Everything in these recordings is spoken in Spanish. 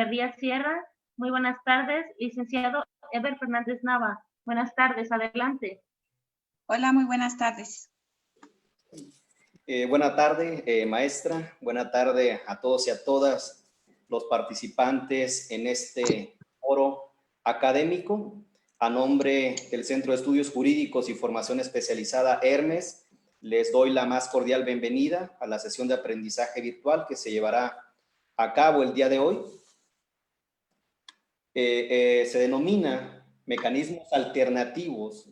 Echeverría Sierra. Muy buenas tardes, licenciado Ever Fernández Nava. Buenas tardes, adelante. Hola, muy buenas tardes. Buena tarde, maestra. Buena tarde a todos y a todas los participantes en este foro académico. A nombre del Centro de Estudios Jurídicos y Formación Especializada Hermes, les doy la más cordial bienvenida a la sesión de aprendizaje virtual que se llevará a cabo el día de hoy. Se denomina Mecanismos Alternativos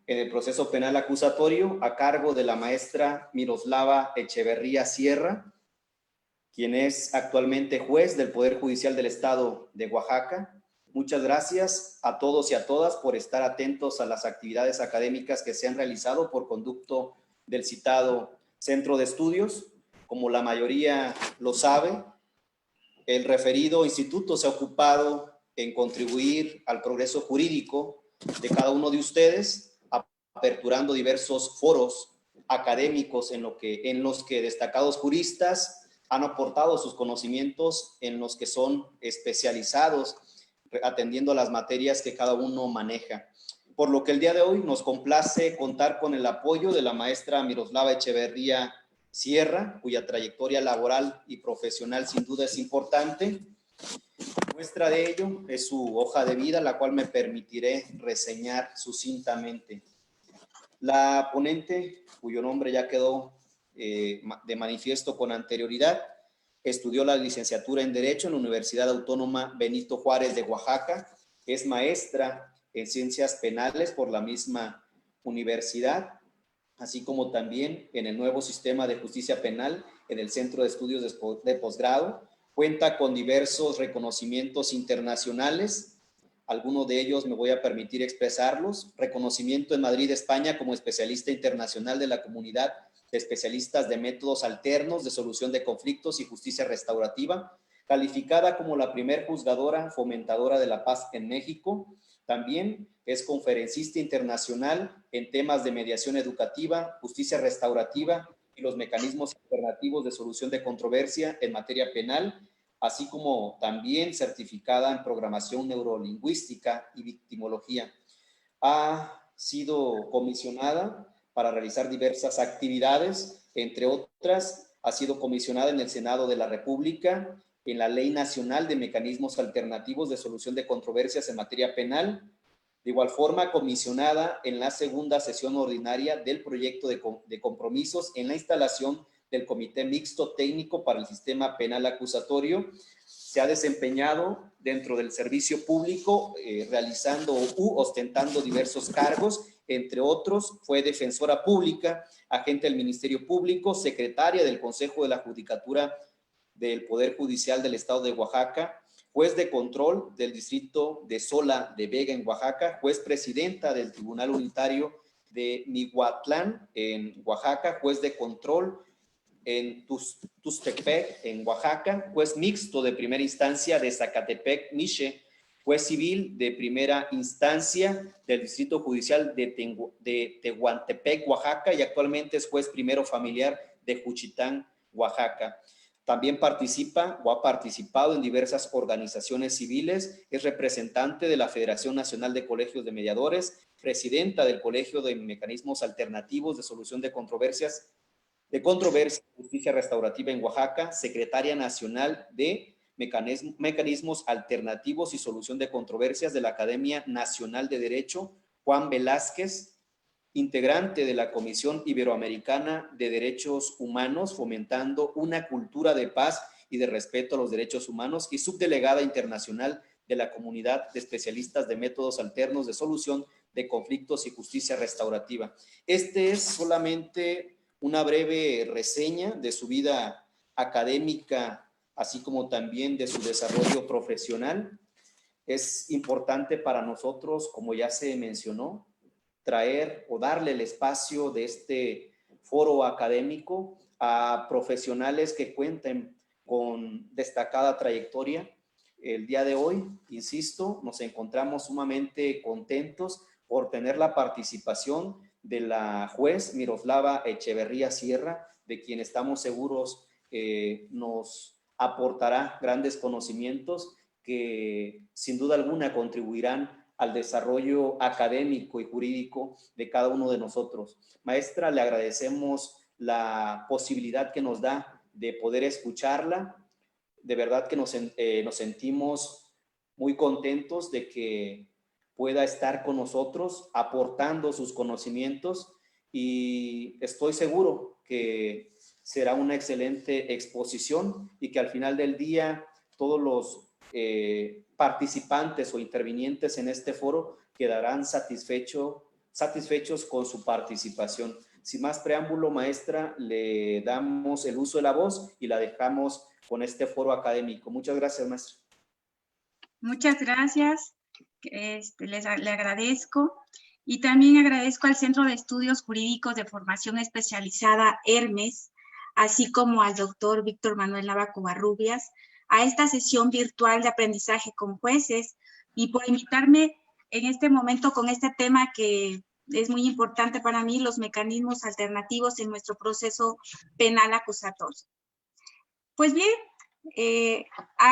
en el proceso penal acusatorio, a cargo de la maestra Miroslava Echeverría Sierra, quien es actualmente juez del Poder Judicial del Estado de Oaxaca. Muchas gracias a todos y a todas por estar atentos a las actividades académicas que se han realizado por conducto del citado Centro de Estudios. Como la mayoría lo sabe, el referido instituto se ha ocupado en contribuir al progreso jurídico de cada uno de ustedes, aperturando diversos foros académicos en los que destacados juristas han aportado sus conocimientos, en los que son especializados, atendiendo a las materias que cada uno maneja. Por lo que el día de hoy nos complace contar con el apoyo de la maestra Miroslava Echeverría Sierra, cuya trayectoria laboral y profesional sin duda es importante. Muestra de ello es su hoja de vida, la cual me permitiré reseñar sucintamente. La ponente, cuyo nombre ya quedó de manifiesto con anterioridad, estudió la licenciatura en Derecho en la Universidad Autónoma Benito Juárez de Oaxaca, es maestra en Ciencias Penales por la misma universidad, así como también en el nuevo sistema de justicia penal en el Centro de Estudios de Posgrado. Cuenta con diversos reconocimientos internacionales, algunos de ellos me voy a permitir expresarlos. Reconocimiento en Madrid, España, como especialista internacional de la comunidad de especialistas de métodos alternos de solución de conflictos y justicia restaurativa, calificada como la primer juzgadora fomentadora de la paz en México. También es conferencista internacional en temas de mediación educativa, justicia restaurativa y los mecanismos alternativos de solución de controversia en materia penal, así como también certificada en programación neurolingüística y victimología. Ha sido comisionada para realizar diversas actividades, entre otras, ha sido comisionada en el Senado de la República, en la Ley Nacional de Mecanismos Alternativos de Solución de Controversias en materia penal. De igual forma, comisionada en la segunda sesión ordinaria del proyecto de compromisos en la instalación del Comité Mixto Técnico para el Sistema Penal Acusatorio. Se ha desempeñado dentro del servicio público, realizando u ostentando diversos cargos. Entre otros, fue defensora pública, agente del Ministerio Público, secretaria del Consejo de la Judicatura del Poder Judicial del Estado de Oaxaca, juez de control del distrito de Sola de Vega en Oaxaca, juez presidenta del Tribunal Unitario de Mihuatlán en Oaxaca, juez de control en Tustepec en Oaxaca, juez mixto de primera instancia de Zacatepec, Mixe, juez civil de primera instancia del Distrito Judicial de Tehuantepec, Oaxaca, y actualmente es juez primero familiar de Juchitán, Oaxaca. También participa o ha participado en diversas organizaciones civiles, es representante de la Federación Nacional de Colegios de Mediadores, presidenta del Colegio de Mecanismos Alternativos de Solución de Controversias, Justicia Restaurativa en Oaxaca, secretaria nacional de Mecanismos Alternativos y Solución de Controversias de la Academia Nacional de Derecho, Juan Velázquez, integrante de la Comisión Iberoamericana de Derechos Humanos, fomentando una cultura de paz y de respeto a los derechos humanos, y subdelegada internacional de la Comunidad de Especialistas de Métodos Alternos de Solución de Conflictos y Justicia Restaurativa. Este es solamente una breve reseña de su vida académica, así como también de su desarrollo profesional. Es importante para nosotros, como ya se mencionó, traer o darle el espacio de este foro académico a profesionales que cuenten con destacada trayectoria. El día de hoy, insisto, nos encontramos sumamente contentos por tener la participación de la juez Miroslava Echeverría Sierra, de quien estamos seguros nos aportará grandes conocimientos que sin duda alguna contribuirán al desarrollo académico y jurídico de cada uno de nosotros. Maestra, le agradecemos la posibilidad que nos da de poder escucharla. De verdad que nos sentimos muy contentos de que pueda estar con nosotros aportando sus conocimientos, y estoy seguro que será una excelente exposición y que al final del día todos los participantes o intervinientes en este foro quedarán satisfechos con su participación. Sin más preámbulo, maestra, le damos el uso de la voz y la dejamos con este foro académico. Muchas gracias, maestra. Muchas gracias. Le agradezco. Y también agradezco al Centro de Estudios Jurídicos de Formación Especializada, Hermes, así como al doctor Víctor Manuel Nava Covarrubias, a esta sesión virtual de aprendizaje con jueces, y por invitarme en este momento con este tema que es muy importante para mí, los mecanismos alternativos en nuestro proceso penal acusatorio. Pues bien,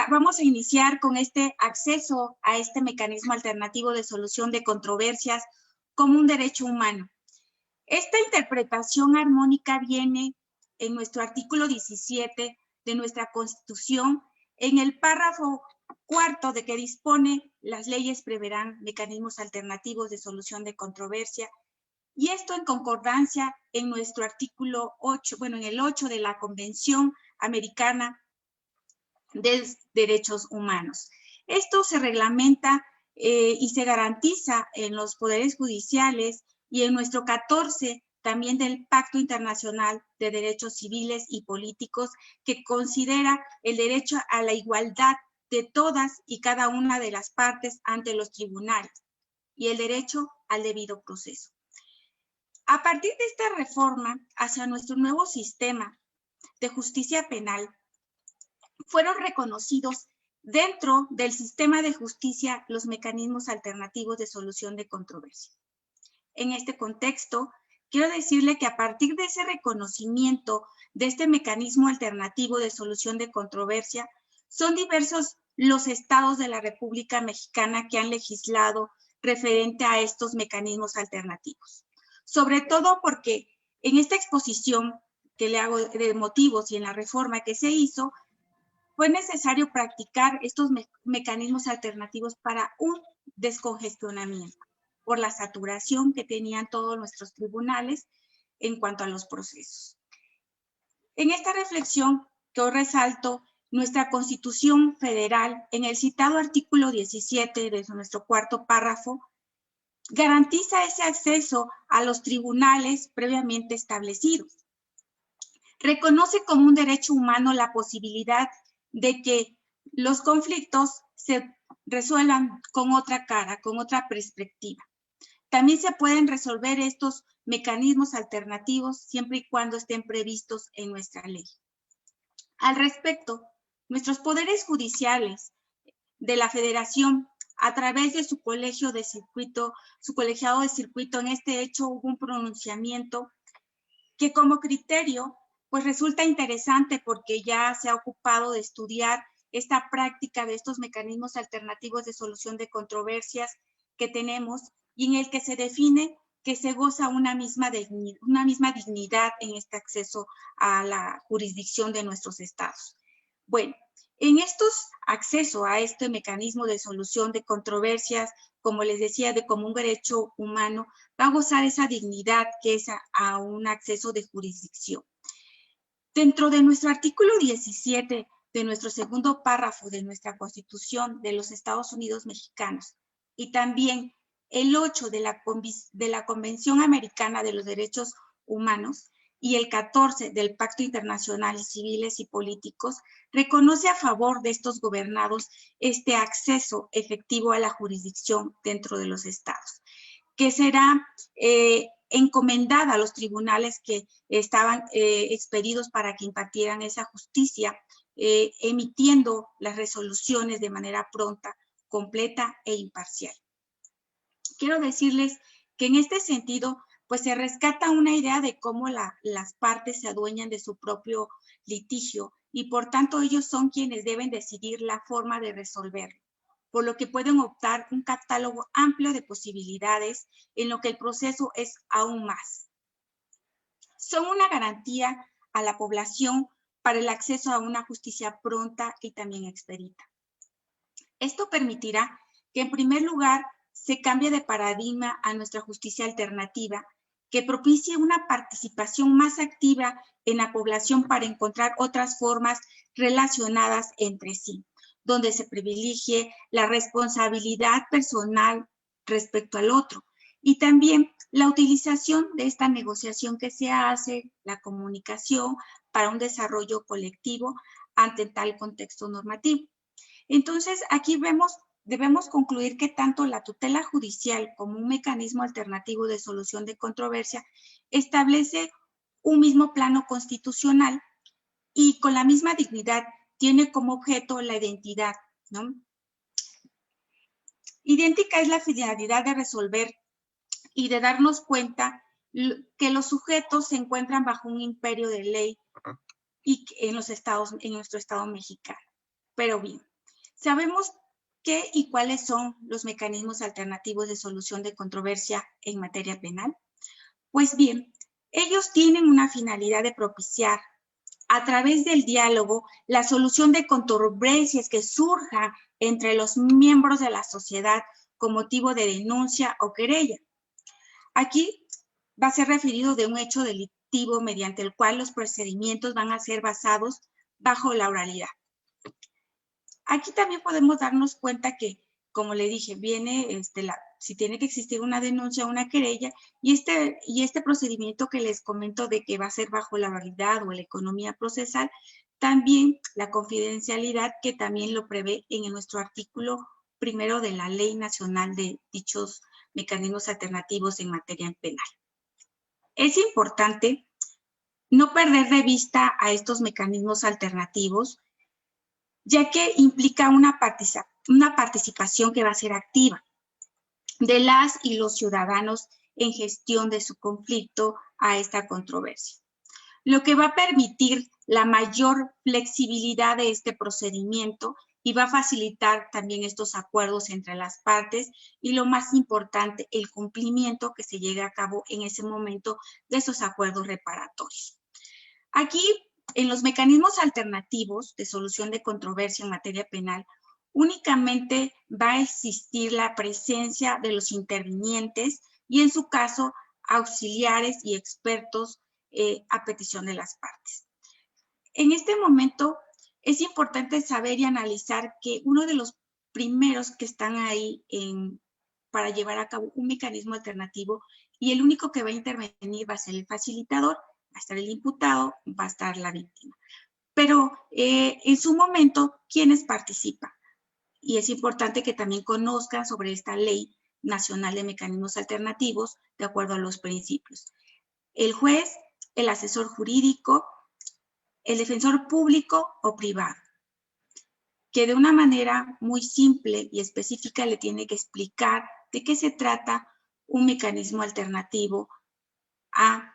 vamos a iniciar con este acceso a este mecanismo alternativo de solución de controversias como un derecho humano. Esta interpretación armónica viene en nuestro artículo 17 de nuestra Constitución, en el párrafo 4 de que dispone: las leyes preverán mecanismos alternativos de solución de controversia, y esto en concordancia en nuestro artículo 8, bueno, en el 8 de la Convención Americana de Derechos Humanos. Esto se reglamenta y se garantiza en los poderes judiciales, y en nuestro 14 también del Pacto Internacional de Derechos Civiles y Políticos, que considera el derecho a la igualdad de todas y cada una de las partes ante los tribunales y el derecho al debido proceso. A partir de esta reforma hacia nuestro nuevo sistema de justicia penal, fueron reconocidos dentro del sistema de justicia los mecanismos alternativos de solución de controversia. En este contexto, quiero decirle que a partir de ese reconocimiento de este mecanismo alternativo de solución de controversia, son diversos los estados de la República Mexicana que han legislado referente a estos mecanismos alternativos. Sobre todo porque en esta exposición que le hago de motivos y en la reforma que se hizo, fue necesario practicar estos mecanismos alternativos para un descongestionamiento por la saturación que tenían todos nuestros tribunales en cuanto a los procesos. En esta reflexión que hoy resalto, nuestra Constitución Federal, en el citado artículo 17 de nuestro cuarto párrafo, garantiza ese acceso a los tribunales previamente establecidos. Reconoce como un derecho humano la posibilidad de que los conflictos se resuelvan con otra cara, con otra perspectiva. También se pueden resolver estos mecanismos alternativos siempre y cuando estén previstos en nuestra ley. Al respecto, nuestros poderes judiciales de la Federación, a través de su colegio de circuito, su colegiado de circuito, en este hecho hubo un pronunciamiento que como criterio pues resulta interesante, porque ya se ha ocupado de estudiar esta práctica de estos mecanismos alternativos de solución de controversias que tenemos, y en el que se define que se goza una misma dignidad en este acceso a la jurisdicción de nuestros estados. Bueno, en estos acceso a este mecanismo de solución de controversias, como les decía, de común derecho humano, va a gozar esa dignidad que es a un acceso de jurisdicción. Dentro de nuestro artículo 17 de nuestro segundo párrafo de nuestra Constitución de los Estados Unidos Mexicanos, y también el 8 de la Convención Americana de los Derechos Humanos y el 14 del Pacto Internacional de Civiles y Políticos, reconoce a favor de estos gobernados este acceso efectivo a la jurisdicción dentro de los estados, que será encomendada a los tribunales que estaban expedidos para que impartieran esa justicia, emitiendo las resoluciones de manera pronta, completa e imparcial. Quiero decirles que en este sentido, pues se rescata una idea de cómo las partes se adueñan de su propio litigio, y por tanto ellos son quienes deben decidir la forma de resolverlo. por lo que pueden optar un catálogo amplio de posibilidades en lo que el proceso es aún más. Son una garantía a la población para el acceso a una justicia pronta y también expedita. Esto permitirá que, en primer lugar, se cambie de paradigma a nuestra justicia alternativa, que propicie una participación más activa en la población para encontrar otras formas relacionadas entre sí, donde se privilegie la responsabilidad personal respecto al otro y también la utilización de esta negociación que se hace, la comunicación, para un desarrollo colectivo ante tal contexto normativo. Entonces, aquí debemos concluir que tanto la tutela judicial como un mecanismo alternativo de solución de controversia establece un mismo plano constitucional y con la misma dignidad tiene como objeto la identidad, ¿no? Idéntica es la finalidad de resolver y de darnos cuenta que los sujetos se encuentran bajo un imperio de ley y en nuestro estado mexicano. Pero bien, sabemos qué y cuáles son los mecanismos alternativos de solución de controversia en materia penal. Pues bien, ellos tienen una finalidad de propiciar a través del diálogo la solución de controversias que surjan entre los miembros de la sociedad con motivo de denuncia o querella. Aquí va a ser referido de un hecho delictivo mediante el cual los procedimientos van a ser basados bajo la oralidad. Aquí también podemos darnos cuenta que, como le dije, viene si tiene que existir una denuncia o una querella, y este procedimiento que les comento de que va a ser bajo la oralidad o la economía procesal, también la confidencialidad que también lo prevé en nuestro artículo 1 de la Ley Nacional de dichos mecanismos alternativos en materia penal. Es importante no perder de vista a estos mecanismos alternativos, ya que implica una participación que va a ser activa de las y los ciudadanos en gestión de su conflicto a esta controversia, lo que va a permitir la mayor flexibilidad de este procedimiento y va a facilitar también estos acuerdos entre las partes y, lo más importante, el cumplimiento que se llegue a cabo en ese momento de esos acuerdos reparatorios. Aquí, en los mecanismos alternativos de solución de controversia en materia penal, únicamente va a existir la presencia de los intervinientes y, en su caso, auxiliares y expertos a petición de las partes. En este momento es importante saber y analizar que uno de los primeros que están ahí para llevar a cabo un mecanismo alternativo, y el único que va a intervenir va a ser el facilitador, va a estar el imputado, va a estar la víctima. Pero en su momento, ¿quiénes participan? Y es importante que también conozcan sobre esta Ley Nacional de Mecanismos Alternativos de acuerdo a los principios. El juez, el asesor jurídico, el defensor público o privado, que de una manera muy simple y específica le tiene que explicar de qué se trata un mecanismo alternativo al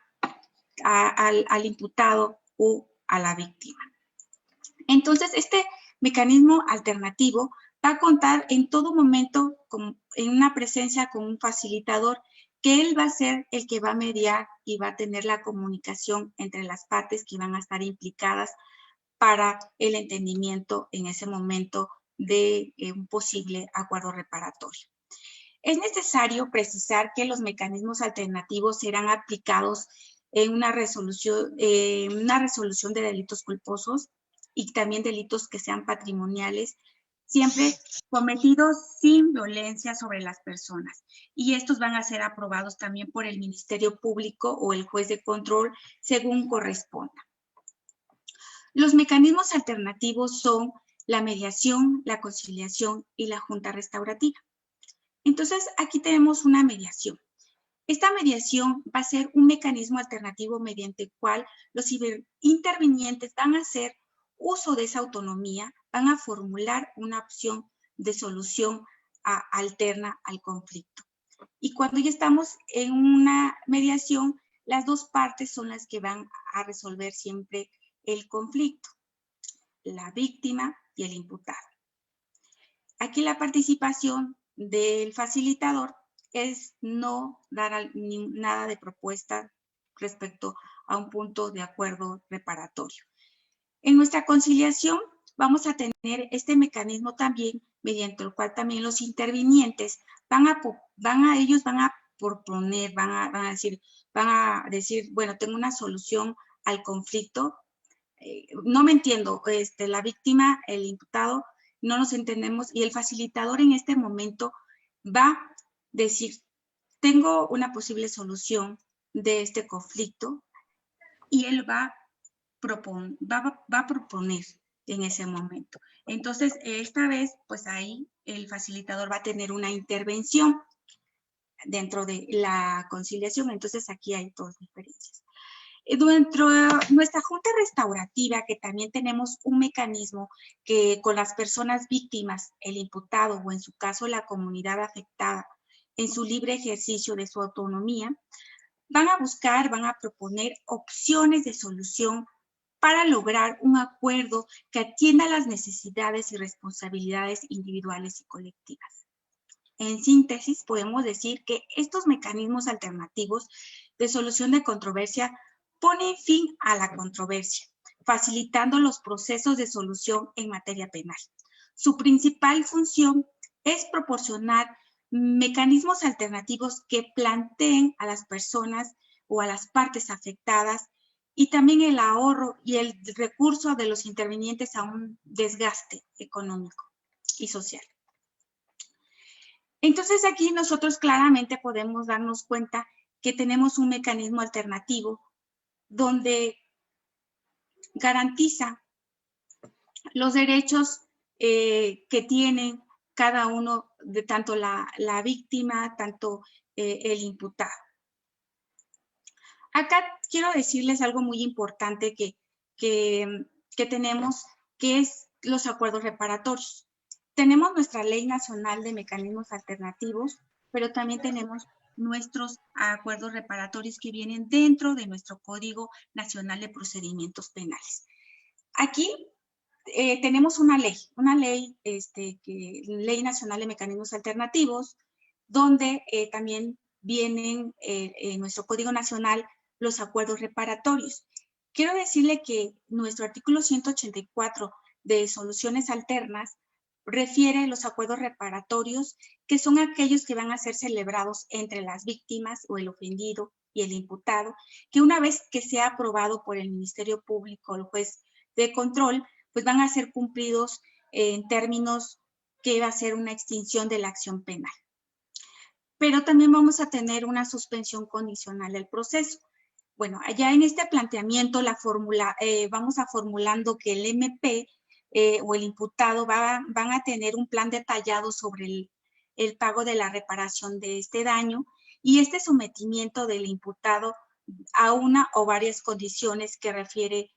imputado o a la víctima. Entonces, este mecanismo alternativo va a contar en todo momento en una presencia con un facilitador, que él va a ser el que va a mediar y va a tener la comunicación entre las partes que van a estar implicadas para el entendimiento en ese momento de un posible acuerdo reparatorio. Es necesario precisar que los mecanismos alternativos serán aplicados en una resolución de delitos culposos y también delitos que sean patrimoniales, siempre cometidos sin violencia sobre las personas. Y estos van a ser aprobados también por el Ministerio Público o el juez de control según corresponda. Los mecanismos alternativos son la mediación, la conciliación y la junta restaurativa. Entonces, aquí tenemos una mediación. Esta mediación va a ser un mecanismo alternativo mediante el cual los intervinientes van a hacer uso de esa autonomía, van a formular una opción de solución alterna al conflicto. Y cuando ya estamos en una mediación, las dos partes son las que van a resolver siempre el conflicto, la víctima y el imputado. Aquí la participación del facilitador es no dar nada de propuesta respecto a un punto de acuerdo reparatorio. En nuestra conciliación vamos a tener este mecanismo también, mediante el cual también los intervinientes van a proponer, van a decir, bueno, tengo una solución al conflicto. No me entiendo, la víctima, el imputado, no nos entendemos, y el facilitador en este momento va a decir, tengo una posible solución de este conflicto, y él va a proponer en ese momento. Entonces, esta vez, pues ahí el facilitador va a tener una intervención dentro de la conciliación. Entonces, aquí hay dos diferencias. Dentro de nuestra junta restaurativa, que también tenemos un mecanismo que con las personas víctimas, el imputado o en su caso la comunidad afectada, en su libre ejercicio de su autonomía, van a proponer opciones de solución para lograr un acuerdo que atienda las necesidades y responsabilidades individuales y colectivas. En síntesis, podemos decir que estos mecanismos alternativos de solución de controversia ponen fin a la controversia, facilitando los procesos de solución en materia penal. Su principal función es proporcionar mecanismos alternativos que planteen a las personas o a las partes afectadas, y también el ahorro y el recurso de los intervinientes a un desgaste económico y social. Entonces aquí nosotros claramente podemos darnos cuenta que tenemos un mecanismo alternativo donde garantiza los derechos que tienen cada uno, de tanto la víctima, tanto el imputado. Acá quiero decirles algo muy importante que tenemos, que es los acuerdos reparatorios. Tenemos nuestra Ley Nacional de Mecanismos Alternativos, pero también tenemos nuestros acuerdos reparatorios que vienen dentro de nuestro Código Nacional de Procedimientos Penales. Aquí tenemos una ley, Ley Nacional de Mecanismos Alternativos, donde también vienen en nuestro Código Nacional los acuerdos reparatorios. Quiero decirle que nuestro artículo 184 de soluciones alternas refiere los acuerdos reparatorios, que son aquellos que van a ser celebrados entre las víctimas o el ofendido y el imputado, que una vez que sea aprobado por el Ministerio Público o el juez de control, pues van a ser cumplidos en términos que va a ser una extinción de la acción penal. Pero también vamos a tener una suspensión condicional del proceso. Bueno, allá en este planteamiento, vamos a formulando que el MP o el imputado van a tener un plan detallado sobre el pago de la reparación de este daño, y este sometimiento del imputado a una o varias condiciones que refiere,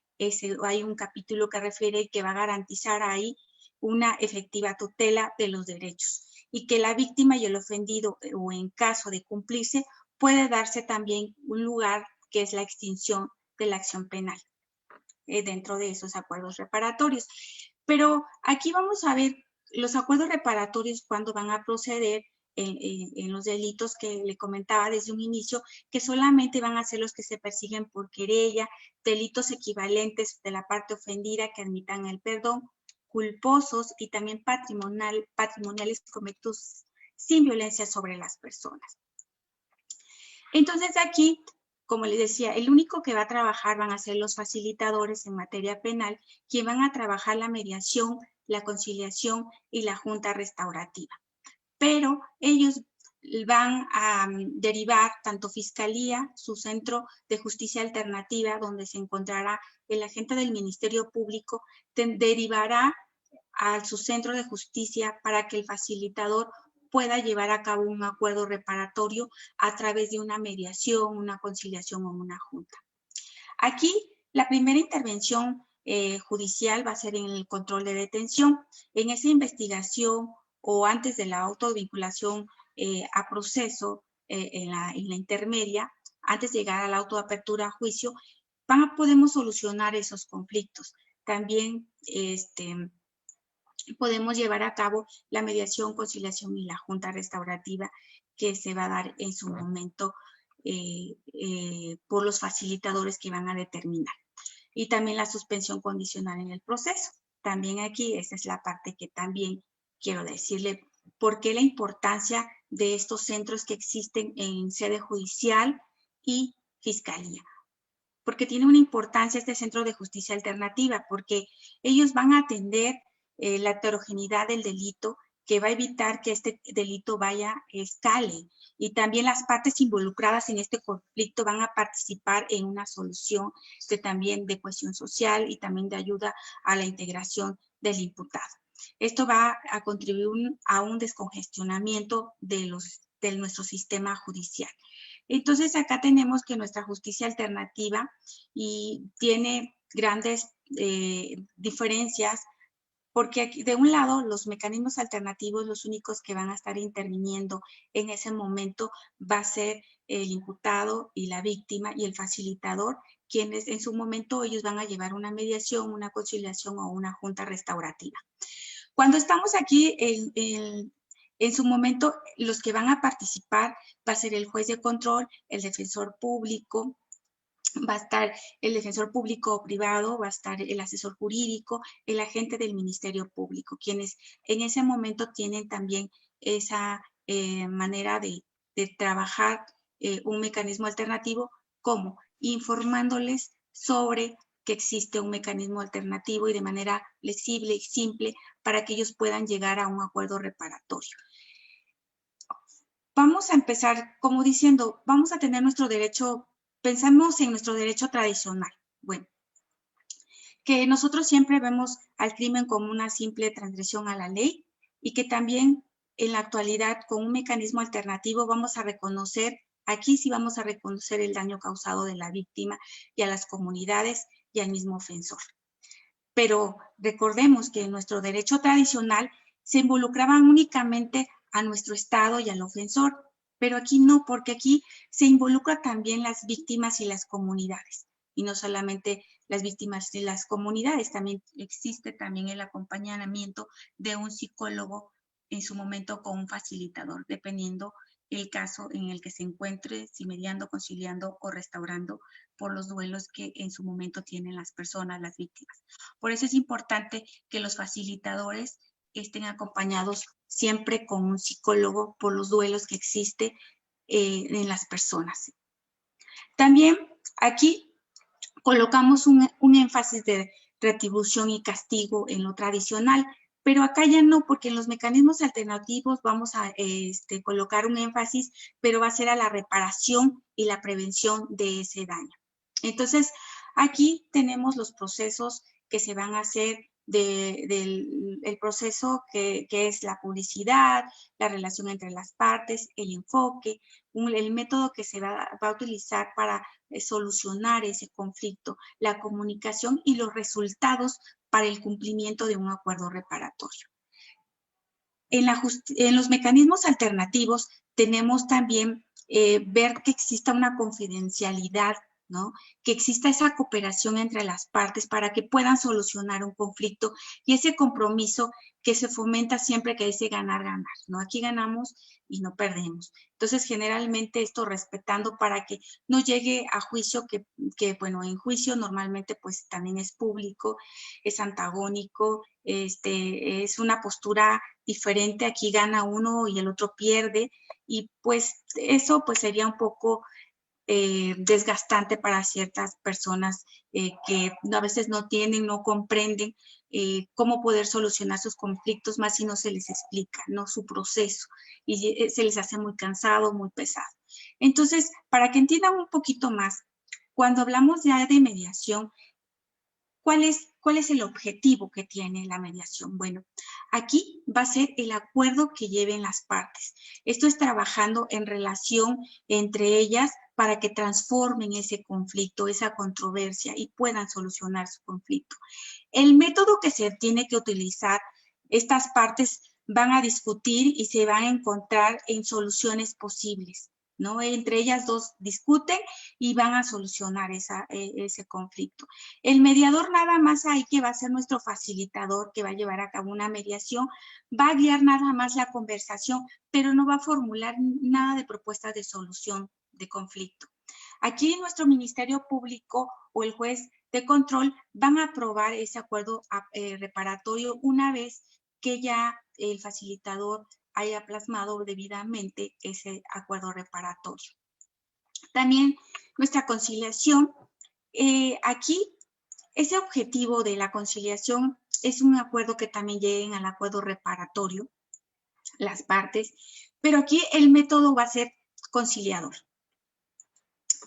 hay un capítulo que refiere que va a garantizar ahí una efectiva tutela de los derechos, y que la víctima y el ofendido, o en caso de cumplirse, puede darse también un lugar que es la extinción de la acción penal dentro de esos acuerdos reparatorios. Pero aquí vamos a ver los acuerdos reparatorios cuando van a proceder en los delitos que le comentaba desde un inicio, que solamente van a ser los que se persiguen por querella, delitos equivalentes de la parte ofendida que admitan el perdón, culposos y también patrimoniales cometidos sin violencia sobre las personas. Entonces aquí, como les decía, el único que va a trabajar van a ser los facilitadores en materia penal, quien van a trabajar la mediación, la conciliación y la junta restaurativa. Pero ellos van a derivar tanto Fiscalía, su Centro de Justicia Alternativa, donde se encontrará el agente del Ministerio Público, derivará a su Centro de Justicia para que el facilitador pueda llevar a cabo un acuerdo reparatorio a través de una mediación, una conciliación o una junta. Aquí, la primera intervención judicial va a ser en el control de detención. En esa investigación o antes de la autovinculación a proceso en la intermedia, antes de llegar a la autoapertura a juicio, podemos solucionar esos conflictos. También podemos llevar a cabo la mediación, conciliación y la junta restaurativa que se va a dar en su momento por los facilitadores que van a determinar. Y también la suspensión condicional en el proceso. También aquí, esa es la parte que también quiero decirle, por qué la importancia de estos centros que existen en sede judicial y fiscalía. Porque tiene una importancia este centro de justicia alternativa, porque ellos van a atender la heterogeneidad del delito, que va a evitar que este delito escale. Y también las partes involucradas en este conflicto van a participar en una solución también de cohesión social y también de ayuda a la integración del imputado. Esto va a contribuir a un descongestionamiento de nuestro sistema judicial. Entonces, acá tenemos que nuestra justicia alternativa tiene grandes diferencias, porque aquí, de un lado, los mecanismos alternativos, los únicos que van a estar interviniendo en ese momento va a ser el imputado y la víctima y el facilitador, quienes en su momento ellos van a llevar una mediación, una conciliación o una junta restaurativa. Cuando estamos aquí en su momento, los que van a participar va a ser el juez de control, el defensor público, va a estar el defensor público o privado, va a estar el asesor jurídico, el agente del Ministerio Público, quienes en ese momento tienen también esa manera de trabajar un mecanismo alternativo, como informándoles sobre que existe un mecanismo alternativo y de manera flexible y simple para que ellos puedan llegar a un acuerdo reparatorio. Vamos a empezar como diciendo, vamos a tener nuestro derecho, pensamos en nuestro derecho tradicional. Bueno, que nosotros siempre vemos al crimen como una simple transgresión a la ley y que también en la actualidad con un mecanismo alternativo vamos a reconocer, aquí sí vamos a reconocer el daño causado de la víctima y a las comunidades y al mismo ofensor. Pero recordemos que en nuestro derecho tradicional se involucraban únicamente a nuestro Estado y al ofensor, pero aquí no, porque aquí se involucra también las víctimas y las comunidades, y no solamente las víctimas y las comunidades, también existe también el acompañamiento de un psicólogo en su momento con un facilitador, dependiendo el caso en el que se encuentre, si mediando, conciliando o restaurando por los duelos que en su momento tienen las personas, las víctimas. Por eso es importante que los facilitadores estén acompañados siempre con un psicólogo por los duelos que existe en las personas. También aquí colocamos un énfasis de retribución y castigo en lo tradicional, pero acá ya no, porque en los mecanismos alternativos vamos a colocar un énfasis, pero va a ser a la reparación y la prevención de ese daño. Entonces, aquí tenemos los procesos que se van a hacer del proceso que es la publicidad, la relación entre las partes, el enfoque, el método que se va a utilizar para solucionar ese conflicto, la comunicación y los resultados para el cumplimiento de un acuerdo reparatorio. En los mecanismos alternativos tenemos también ver que exista una confidencialidad, ¿no? Que exista esa cooperación entre las partes para que puedan solucionar un conflicto y ese compromiso que se fomenta siempre que dice ganar, ganar, ¿no? Aquí ganamos y no perdemos. Entonces, generalmente esto respetando para que no llegue a juicio, que bueno, en juicio normalmente pues también es público, es antagónico, es una postura diferente, aquí gana uno y el otro pierde, y pues eso pues sería un poco desgastante para ciertas personas que a veces no tienen, no comprenden cómo poder solucionar sus conflictos, más si no se les explica, ¿no? Su proceso, y se les hace muy cansado, muy pesado. Entonces, para que entiendan un poquito más, cuando hablamos ya de mediación, ¿cuál es el objetivo que tiene la mediación? Bueno, aquí va a ser el acuerdo que lleven las partes. Esto es trabajando en relación entre ellas para que transformen ese conflicto, esa controversia y puedan solucionar su conflicto. El método que se tiene que utilizar, estas partes van a discutir y se van a encontrar en soluciones posibles. ¿no? Entre ellas dos discuten y van a solucionar ese conflicto. El mediador nada más ahí, que va a ser nuestro facilitador, que va a llevar a cabo una mediación, va a guiar nada más la conversación, pero no va a formular nada de propuesta de solución de conflicto. Aquí nuestro Ministerio Público o el juez de control van a aprobar ese acuerdo reparatorio una vez que ya el facilitador haya plasmado debidamente ese acuerdo reparatorio. También nuestra conciliación, aquí ese objetivo de la conciliación es un acuerdo que también lleguen al acuerdo reparatorio las partes, pero aquí el método va a ser conciliador.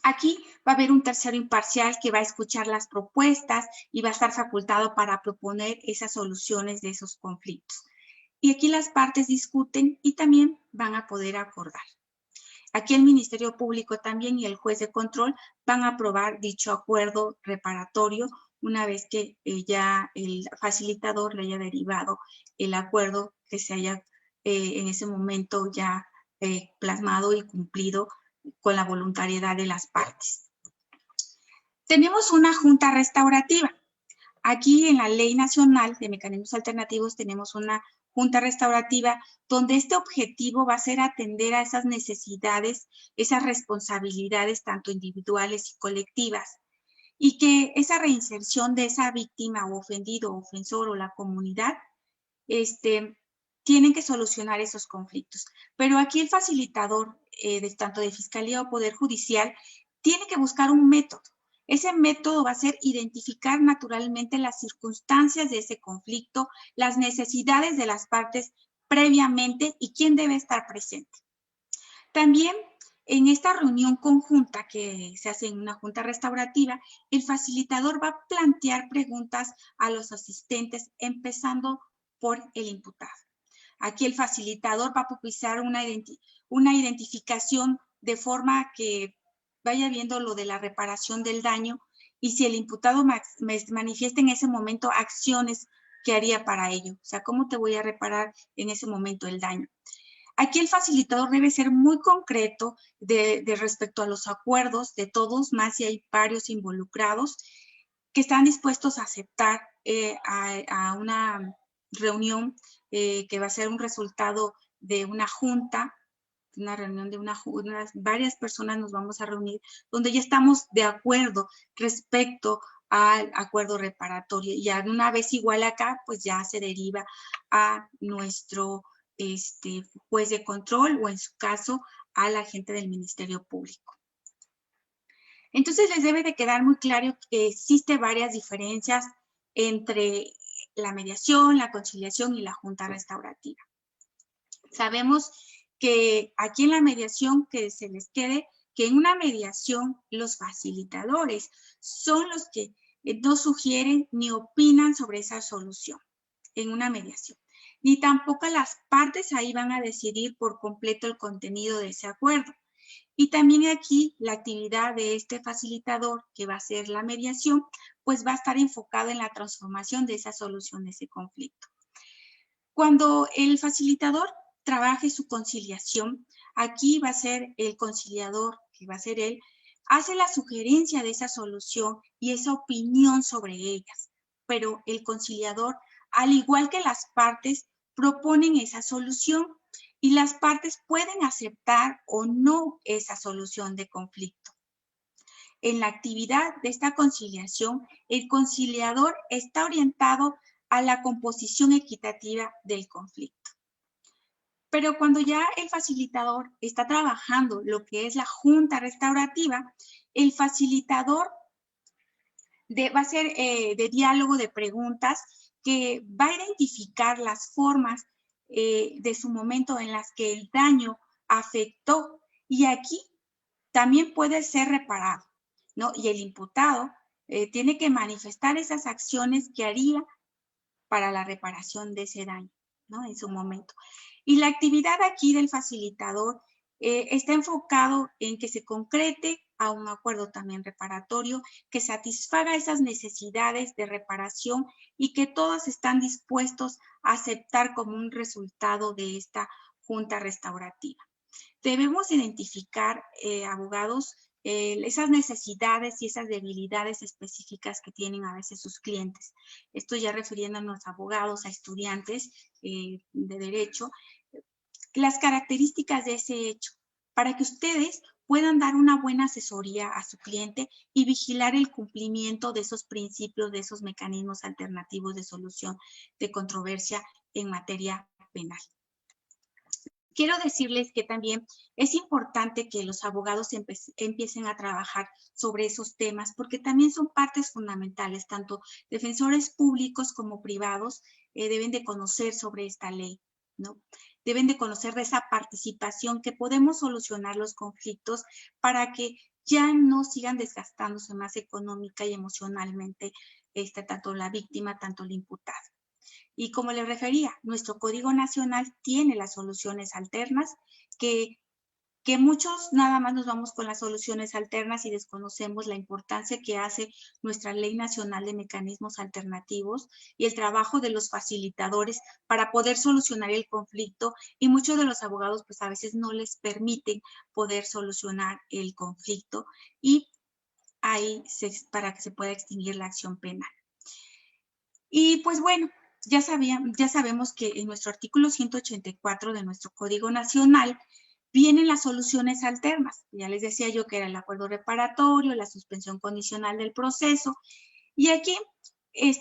Aquí va a haber un tercero imparcial que va a escuchar las propuestas y va a estar facultado para proponer esas soluciones de esos conflictos. Y aquí las partes discuten y también van a poder acordar. Aquí el Ministerio Público también y el juez de control van a aprobar dicho acuerdo reparatorio una vez que ya el facilitador le haya derivado el acuerdo que se haya en ese momento ya plasmado y cumplido con la voluntariedad de las partes. Tenemos una junta restaurativa. Aquí en la Ley Nacional de Mecanismos Alternativos tenemos una junta restaurativa donde este objetivo va a ser atender a esas necesidades, esas responsabilidades tanto individuales y colectivas, y que esa reinserción de esa víctima o ofendido, ofensor o la comunidad, tienen que solucionar esos conflictos. Pero aquí el facilitador, tanto de Fiscalía o Poder Judicial, tiene que buscar un método. Ese método va a ser identificar naturalmente las circunstancias de ese conflicto, las necesidades de las partes previamente y quién debe estar presente. También en esta reunión conjunta que se hace en una junta restaurativa, el facilitador va a plantear preguntas a los asistentes, empezando por el imputado. Aquí el facilitador va a propiciar una identificación de forma que vaya viendo lo de la reparación del daño y si el imputado manifiesta en ese momento acciones que haría para ello. O sea, ¿cómo te voy a reparar en ese momento el daño? Aquí el facilitador debe ser muy concreto de respecto a los acuerdos de todos, más si hay varios involucrados que están dispuestos a aceptar a una reunión que va a ser un resultado de una junta, una reunión de varias personas nos vamos a reunir, donde ya estamos de acuerdo respecto al acuerdo reparatorio. Y una vez igual acá, pues ya se deriva a nuestro juez de control o en su caso al agente del Ministerio Público. Entonces les debe de quedar muy claro que existen varias diferencias entre la mediación, la conciliación y la junta restaurativa. Sabemos que aquí en la mediación, que se les quede, que en una mediación los facilitadores son los que no sugieren ni opinan sobre esa solución en una mediación. Ni tampoco las partes ahí van a decidir por completo el contenido de ese acuerdo. Y también aquí la actividad de este facilitador, que va a ser la mediación, pues va a estar enfocado en la transformación de esa solución de ese conflicto. Cuando el facilitador trabaje su conciliación, aquí va a ser el conciliador, que va a ser él, hace la sugerencia de esa solución y esa opinión sobre ellas. Pero el conciliador, al igual que las partes, proponen esa solución y las partes pueden aceptar o no esa solución de conflicto. En la actividad de esta conciliación, el conciliador está orientado a la composición equitativa del conflicto. Pero cuando ya el facilitador está trabajando lo que es la junta restaurativa, el facilitador va a ser de diálogo de preguntas que va a identificar las formas de su momento en las que el daño afectó y aquí también puede ser reparado, ¿no? Y el imputado tiene que manifestar esas acciones que haría para la reparación de ese daño, ¿no? En su momento. Y la actividad aquí del facilitador está enfocado en que se concrete a un acuerdo también reparatorio, que satisfaga esas necesidades de reparación y que todos están dispuestos a aceptar como un resultado de esta junta restaurativa. Debemos identificar, abogados, esas necesidades y esas debilidades específicas que tienen a veces sus clientes. Esto ya refiriéndonos a abogados, a estudiantes de derecho, las características de ese hecho, para que ustedes puedan dar una buena asesoría a su cliente y vigilar el cumplimiento de esos principios, de esos mecanismos alternativos de solución de controversia en materia penal. Quiero decirles que también es importante que los abogados empiecen a trabajar sobre esos temas, porque también son partes fundamentales, tanto defensores públicos como privados deben de conocer sobre esta ley, ¿no? Deben de conocer de esa participación que podemos solucionar los conflictos para que ya no sigan desgastándose más económica y emocionalmente tanto la víctima, tanto el imputado. Y como les refería, nuestro Código Nacional tiene las soluciones alternas que muchos nada más nos vamos con las soluciones alternas y desconocemos la importancia que hace nuestra Ley Nacional de Mecanismos Alternativos y el trabajo de los facilitadores para poder solucionar el conflicto, y muchos de los abogados pues a veces no les permiten poder solucionar el conflicto y ahí para que se pueda extinguir la acción penal. Y pues bueno, ya sabemos que en nuestro artículo 184 de nuestro Código Nacional vienen las soluciones alternas. Ya les decía yo que era el acuerdo reparatorio, la suspensión condicional del proceso. Y aquí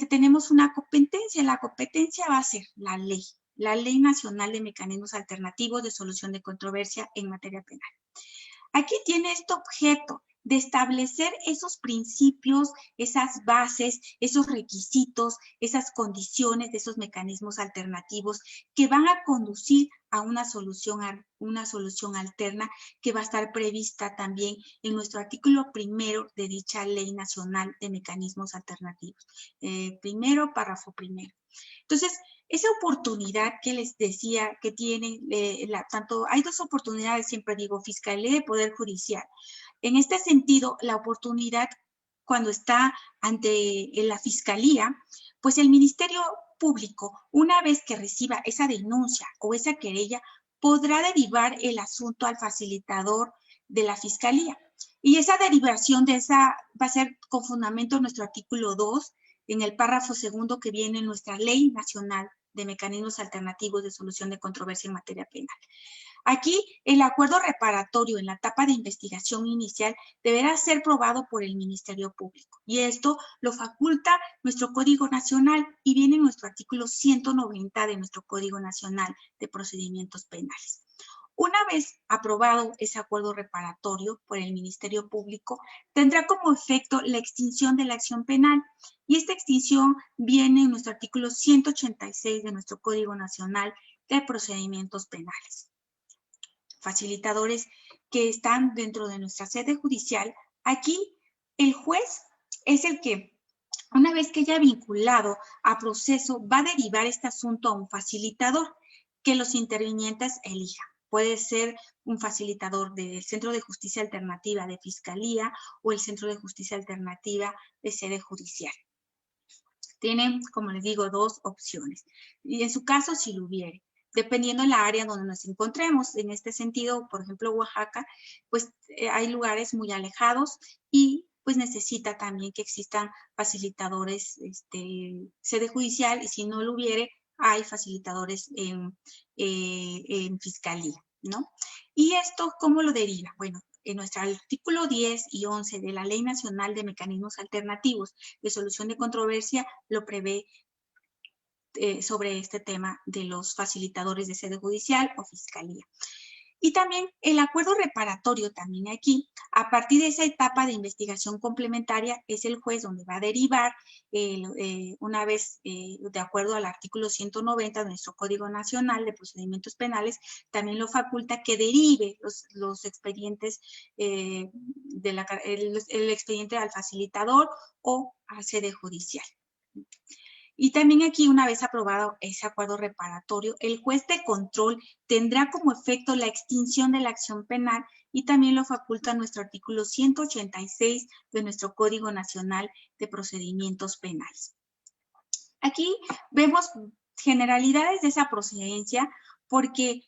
tenemos una competencia. La competencia va a ser la Ley Nacional de Mecanismos Alternativos de Solución de Controversia en Materia Penal. Aquí tiene este objeto de establecer esos principios, esas bases, esos requisitos, esas condiciones de esos mecanismos alternativos que van a conducir a una solución alterna que va a estar prevista también en nuestro artículo 1 de dicha Ley Nacional de Mecanismos Alternativos. Primero, párrafo primero. Entonces, esa oportunidad que les decía que tienen, hay dos oportunidades, siempre digo, Fiscalía y Poder Judicial. En este sentido, la oportunidad cuando está ante la Fiscalía, pues el Ministerio Público, una vez que reciba esa denuncia o esa querella, podrá derivar el asunto al facilitador de la Fiscalía. Y esa derivación de esa va a ser con fundamento en nuestro artículo 2, en el párrafo segundo que viene en nuestra Ley Nacional de Mecanismos Alternativos de Solución de Controversia en Materia Penal. Aquí, el acuerdo reparatorio en la etapa de investigación inicial deberá ser probado por el Ministerio Público. Y esto lo faculta nuestro Código Nacional y viene en nuestro artículo 190 de nuestro Código Nacional de Procedimientos Penales. Una vez aprobado ese acuerdo reparatorio por el Ministerio Público, tendrá como efecto la extinción de la acción penal. Y esta extinción viene en nuestro artículo 186 de nuestro Código Nacional de Procedimientos Penales. Facilitadores que están dentro de nuestra sede judicial, aquí el juez es el que, una vez que haya vinculado a proceso, va a derivar este asunto a un facilitador que los intervinientes elijan. Puede ser un facilitador del Centro de Justicia Alternativa de Fiscalía o el Centro de Justicia Alternativa de sede judicial. Tienen, como les digo, dos opciones. Y en su caso, si lo hubiere, dependiendo de la área donde nos encontremos. En este sentido, por ejemplo, Oaxaca, pues hay lugares muy alejados y pues necesita también que existan facilitadores, sede judicial, y si no lo hubiere, hay facilitadores en fiscalía, ¿no? ¿Y esto cómo lo deriva? Bueno, en nuestro artículo 10 y 11 de la Ley Nacional de Mecanismos Alternativos de Solución de Controversia lo prevé sobre este tema de los facilitadores de sede judicial o fiscalía. Y también el acuerdo reparatorio, también aquí, a partir de esa etapa de investigación complementaria, es el juez donde va a derivar, una vez de acuerdo al artículo 190 de nuestro Código Nacional de Procedimientos Penales, también lo faculta que derive los expedientes, el expediente al facilitador o a sede judicial. Y también aquí, una vez aprobado ese acuerdo reparatorio, el juez de control tendrá como efecto la extinción de la acción penal y también lo faculta nuestro artículo 186 de nuestro Código Nacional de Procedimientos Penales. Aquí vemos generalidades de esa procedencia porque,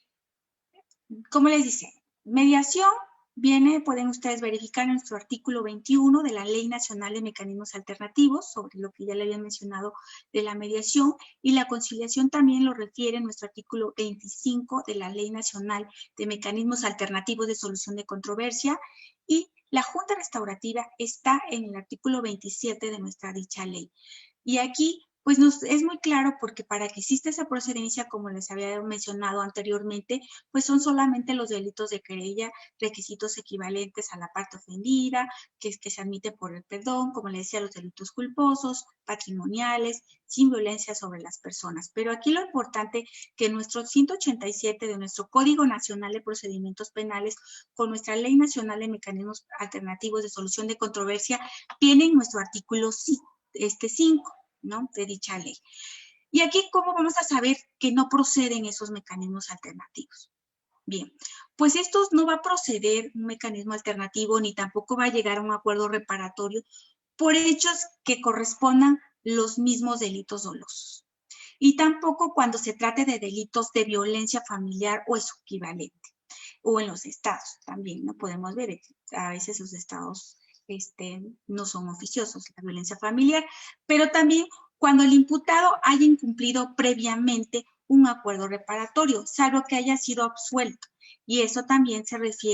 como les dice, Mediación viene, pueden ustedes verificar en nuestro artículo 21 de la Ley Nacional de Mecanismos Alternativos, sobre lo que ya le había mencionado de la mediación, y la conciliación también lo refiere en nuestro artículo 25 de la Ley Nacional de Mecanismos Alternativos de Solución de Controversia, y la Junta Restaurativa está en el artículo 27 de nuestra dicha ley. Y aquí pues es muy claro porque para que exista esa procedencia, como les había mencionado anteriormente, pues son solamente los delitos de querella, requisitos equivalentes a la parte ofendida, que se admite por el perdón, como les decía, los delitos culposos, patrimoniales, sin violencia sobre las personas. Pero aquí lo importante que nuestro 187 de nuestro Código Nacional de Procedimientos Penales, con nuestra Ley Nacional de Mecanismos Alternativos de Solución de Controversia, tienen nuestro artículo 5. ¿No? De dicha ley. Y aquí, ¿cómo vamos a saber que no proceden esos mecanismos alternativos? Bien, pues estos no va a proceder un mecanismo alternativo ni tampoco va a llegar a un acuerdo reparatorio por hechos que correspondan los mismos delitos dolosos. Y tampoco cuando se trate de delitos de violencia familiar o su equivalente. O en los estados también, ¿no? Podemos ver, a veces los estados no son oficiosos, la violencia familiar, pero también cuando el imputado haya incumplido previamente un acuerdo reparatorio, salvo que haya sido absuelto. Y eso también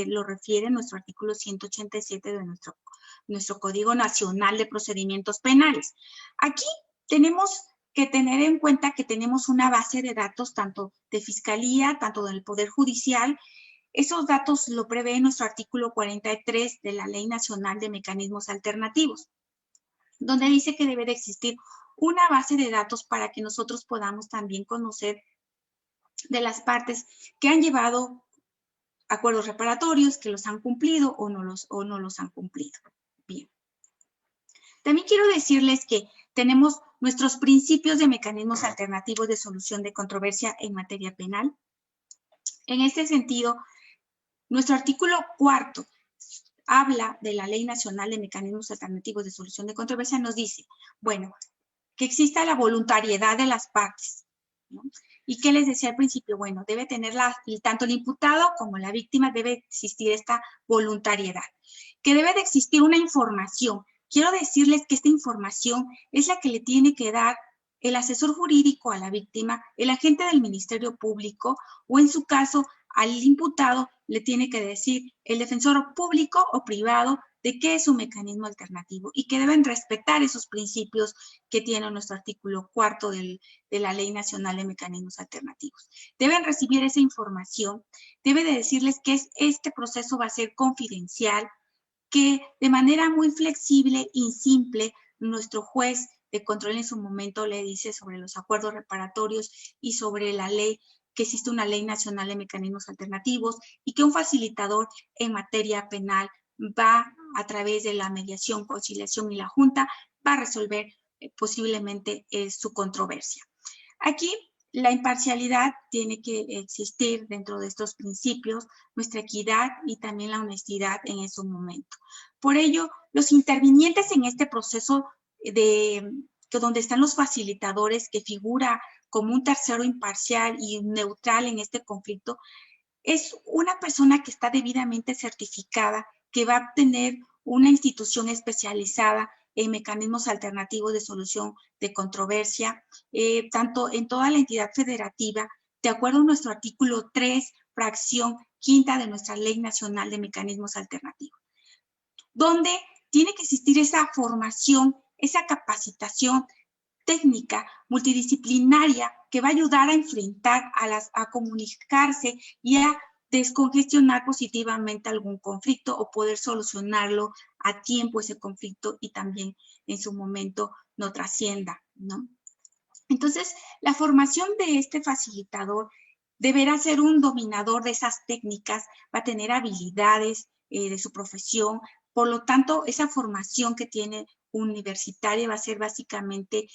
lo refiere nuestro artículo 187 de nuestro Código Nacional de Procedimientos Penales. Aquí tenemos que tener en cuenta que tenemos una base de datos tanto de Fiscalía, tanto del Poder Judicial. Esos datos lo prevé nuestro artículo 43 de la Ley Nacional de Mecanismos Alternativos, donde dice que debe de existir una base de datos para que nosotros podamos también conocer de las partes que han llevado acuerdos reparatorios, que los han cumplido o no los han cumplido. Bien. También quiero decirles que tenemos nuestros principios de mecanismos alternativos de solución de controversia en materia penal. En este sentido, nuestro artículo 4 habla de la Ley Nacional de Mecanismos Alternativos de Solución de Controversia, nos dice, bueno, que exista la voluntariedad de las partes, ¿no? ¿Y qué les decía al principio? Bueno, debe tener tanto el imputado como la víctima debe existir esta voluntariedad, que debe de existir una información. Quiero decirles que esta información es la que le tiene que dar el asesor jurídico a la víctima, el agente del Ministerio Público o en su caso al imputado le tiene que decir el defensor público o privado de qué es un mecanismo alternativo y que deben respetar esos principios que tiene nuestro artículo 4 de la Ley Nacional de Mecanismos Alternativos. Deben recibir esa información, debe de decirles que este proceso va a ser confidencial, que de manera muy flexible y simple nuestro juez de control en su momento le dice sobre los acuerdos reparatorios y sobre la ley, que existe una Ley Nacional de Mecanismos Alternativos y que un facilitador en materia penal va a través de la mediación, conciliación y la Junta, va a resolver posiblemente su controversia. Aquí la imparcialidad tiene que existir dentro de estos principios, nuestra equidad y también la honestidad en ese momento. Por ello, los intervinientes en este proceso donde están los facilitadores, que figura como un tercero imparcial y neutral en este conflicto, es una persona que está debidamente certificada, que va a tener una institución especializada en mecanismos alternativos de solución de controversia, tanto en toda la entidad federativa, de acuerdo a nuestro artículo 3, fracción 5 de nuestra Ley Nacional de Mecanismos Alternativos, donde tiene que existir esa formación, esa capacitación técnica multidisciplinaria que va a ayudar a enfrentar, a comunicarse y a descongestionar positivamente algún conflicto o poder solucionarlo a tiempo ese conflicto y también en su momento no trascienda, ¿no? Entonces, la formación de este facilitador deberá ser un dominador de esas técnicas, va a tener habilidades de su profesión, por lo tanto, esa formación que tiene universitaria va a ser básicamente,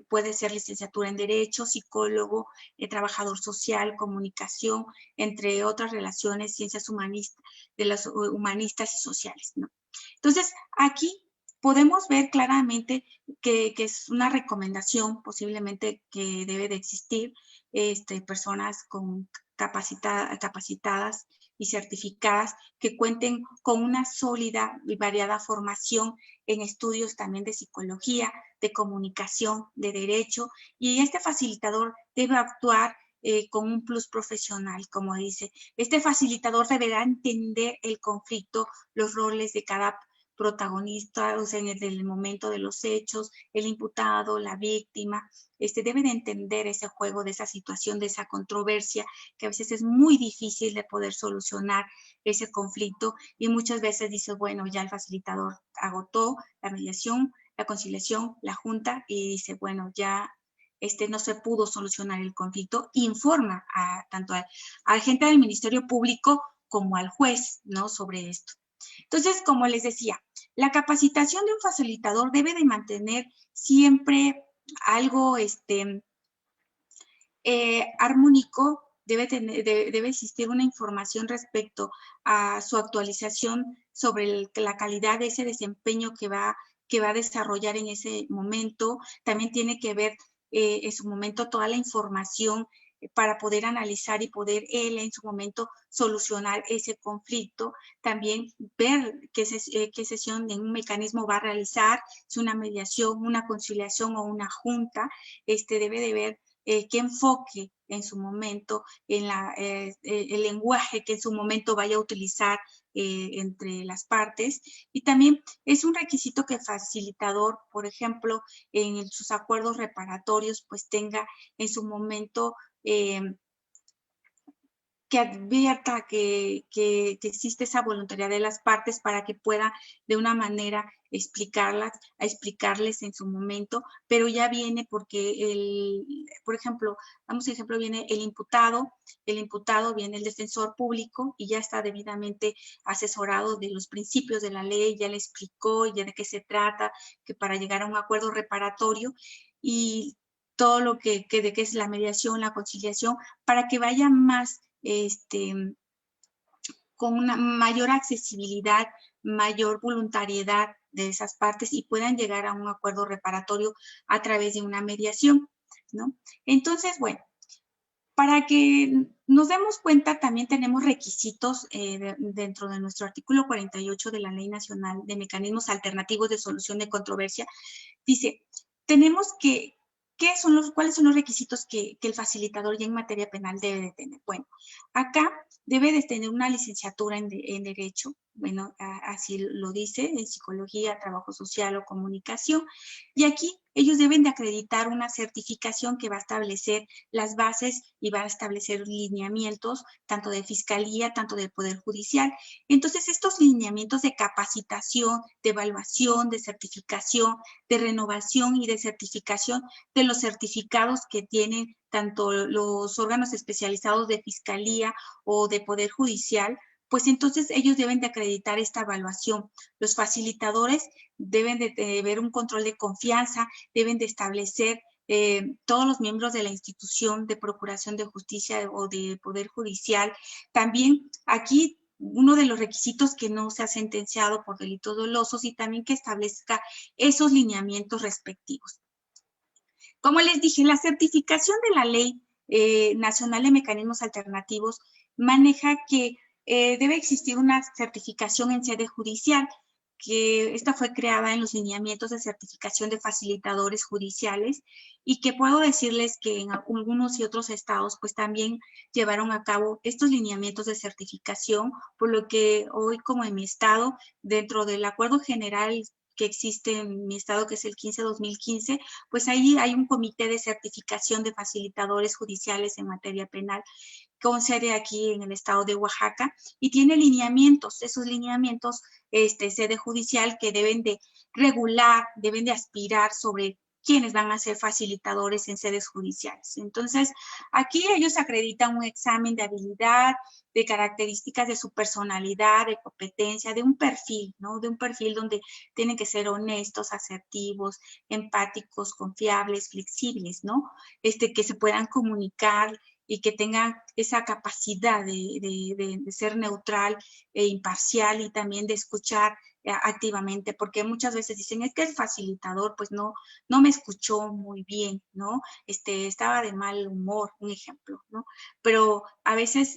puede ser licenciatura en Derecho, psicólogo, trabajador social, comunicación, entre otras relaciones, ciencias humanistas, de las humanistas y sociales, ¿no? Entonces, aquí podemos ver claramente que es una recomendación posiblemente que debe de existir, personas capacitadas y certificadas que cuenten con una sólida y variada formación en estudios también de psicología, de comunicación, de derecho, y este facilitador debe actuar con un plus profesional, como dice. Este facilitador deberá entender el conflicto, los roles de cada protagonista, o sea, en el momento de los hechos, el imputado, la víctima, debe de entender ese juego, de esa situación, de esa controversia, que a veces es muy difícil de poder solucionar ese conflicto, y muchas veces dice, bueno, ya el facilitador agotó la mediación, la conciliación, la junta, y dice, bueno, ya no se pudo solucionar el conflicto, informa tanto al agente del Ministerio Público como al juez, ¿no?, sobre esto. Entonces, como les decía, la capacitación de un facilitador debe de mantener siempre algo armónico, debe existir una información respecto a su actualización sobre la calidad de ese desempeño que va a desarrollar en ese momento. También tiene que ver en su momento toda la información para poder analizar y poder él en su momento solucionar ese conflicto. También ver qué sesión en un mecanismo va a realizar, si una mediación, una conciliación o una junta. Debe de ver qué enfoque en su momento, en el lenguaje que en su momento vaya a utilizar entre las partes. Y también es un requisito que el facilitador, por ejemplo, en sus acuerdos reparatorios, pues tenga en su momento que advierta que existe esa voluntariedad de las partes para que pueda de una manera explicarles en su momento, pero ya viene porque por ejemplo, viene el imputado, viene el defensor público y ya está debidamente asesorado de los principios de la ley, ya le explicó ya de qué se trata, que para llegar a un acuerdo reparatorio y todo lo de qué es la mediación, la conciliación, para que vaya más con una mayor accesibilidad, mayor voluntariedad de esas partes y puedan llegar a un acuerdo reparatorio a través de una mediación, ¿no? Entonces, bueno, para que nos demos cuenta, también tenemos requisitos dentro de nuestro artículo 48 de la Ley Nacional de Mecanismos Alternativos de Solución de Controversia. Dice, tenemos que, ¿cuáles son los requisitos que el facilitador ya en materia penal debe de tener? Bueno, acá debe de tener una licenciatura en Derecho, bueno, así lo dice, en Psicología, Trabajo Social o Comunicación, y aquí ellos deben de acreditar una certificación que va a establecer las bases y va a establecer lineamientos, tanto de Fiscalía, tanto del Poder Judicial. Entonces, estos lineamientos de capacitación, de evaluación, de certificación, de renovación y de certificación de los certificados que tienen tanto los órganos especializados de Fiscalía o de Poder Judicial, pues entonces ellos deben de acreditar esta evaluación. Los facilitadores deben de ver un control de confianza, deben de establecer todos los miembros de la institución de Procuración de Justicia o de Poder Judicial. También aquí uno de los requisitos que no se ha sentenciado por delitos dolosos y también que establezca esos lineamientos respectivos. Como les dije, la certificación de la Ley Nacional de Mecanismos Alternativos maneja que debe existir una certificación en sede judicial, que esta fue creada en los lineamientos de certificación de facilitadores judiciales y que puedo decirles que en algunos y otros estados pues también llevaron a cabo estos lineamientos de certificación, por lo que hoy como en mi estado, dentro del acuerdo general que existe en mi estado, que es el 15-2015, pues ahí hay un comité de certificación de facilitadores judiciales en materia penal con sede aquí en el estado de Oaxaca y tiene lineamientos, esos lineamientos, sede judicial que deben de regular, deben de aspirar sobre quiénes van a ser facilitadores en sedes judiciales. Entonces, aquí ellos acreditan un examen de habilidad, de características de su personalidad, de competencia, de un perfil, ¿no? De un perfil donde tienen que ser honestos, asertivos, empáticos, confiables, flexibles, ¿no? Que se puedan comunicar y que tengan esa capacidad de ser neutral e imparcial y también de escuchar activamente, porque muchas veces dicen, es que el facilitador pues no me escuchó muy bien, ¿no? Estaba de mal humor, un ejemplo, ¿no? Pero a veces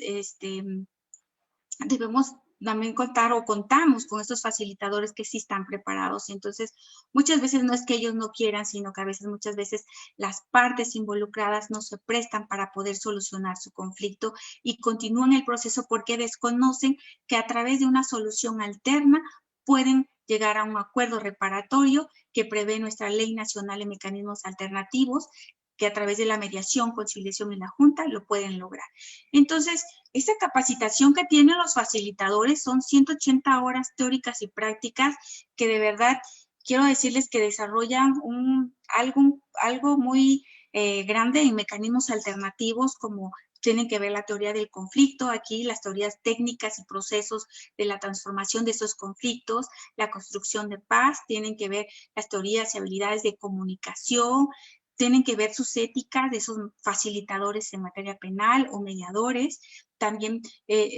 debemos también contamos con estos facilitadores que sí están preparados. Entonces, muchas veces no es que ellos no quieran, sino que a veces, muchas veces, las partes involucradas no se prestan para poder solucionar su conflicto y continúan el proceso porque desconocen que a través de una solución alterna pueden llegar a un acuerdo reparatorio que prevé nuestra Ley Nacional de Mecanismos Alternativos, que a través de la mediación, conciliación y la Junta lo pueden lograr. Entonces, esa capacitación que tienen los facilitadores son 180 horas teóricas y prácticas que de verdad quiero decirles que desarrollan algo muy grande en mecanismos alternativos, como tienen que ver la teoría del conflicto, aquí las teorías técnicas y procesos de la transformación de esos conflictos, la construcción de paz, tienen que ver las teorías y habilidades de comunicación, tienen que ver sus éticas de esos facilitadores en materia penal o mediadores. También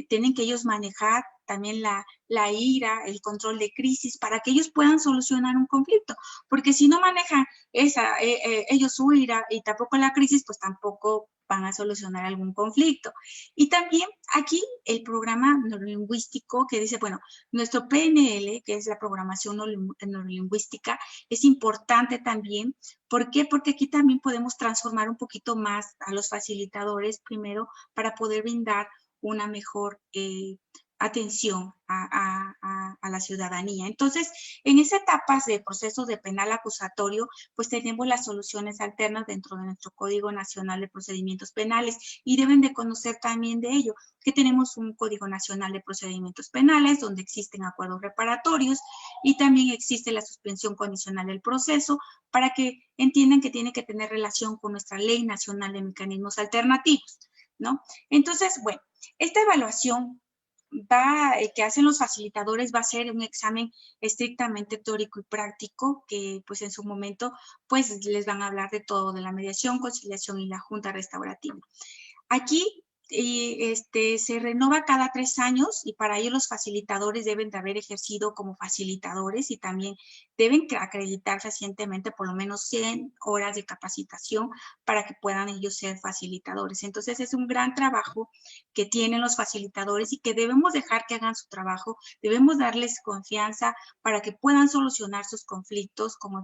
tienen que ellos manejar también la ira, el control de crisis, para que ellos puedan solucionar un conflicto. Porque si no manejan ellos su ira y tampoco la crisis, pues tampoco van a solucionar algún conflicto. Y también aquí el programa neurolingüístico que dice, bueno, nuestro PNL, que es la programación neurolingüística, es importante también. ¿Por qué? Porque aquí también podemos transformar un poquito más a los facilitadores primero para poder brindar una mejor atención a la ciudadanía. Entonces, en esas etapas de procesos de penal acusatorio, pues tenemos las soluciones alternas dentro de nuestro Código Nacional de Procedimientos Penales y deben de conocer también de ello, que tenemos un Código Nacional de Procedimientos Penales donde existen acuerdos reparatorios y también existe la suspensión condicional del proceso para que entiendan que tiene que tener relación con nuestra Ley Nacional de Mecanismos Alternativos, ¿no? Entonces, bueno, esta evaluación que hacen los facilitadores va a ser un examen estrictamente teórico y práctico que pues en su momento pues les van a hablar de todo, de la mediación, conciliación y la junta restaurativa. Aquí se renova cada 3 años y para ello los facilitadores deben de haber ejercido como facilitadores y también deben acreditar recientemente por lo menos 100 horas de capacitación para que puedan ellos ser facilitadores. Entonces es un gran trabajo que tienen los facilitadores y que debemos dejar que hagan su trabajo, debemos darles confianza para que puedan solucionar sus conflictos con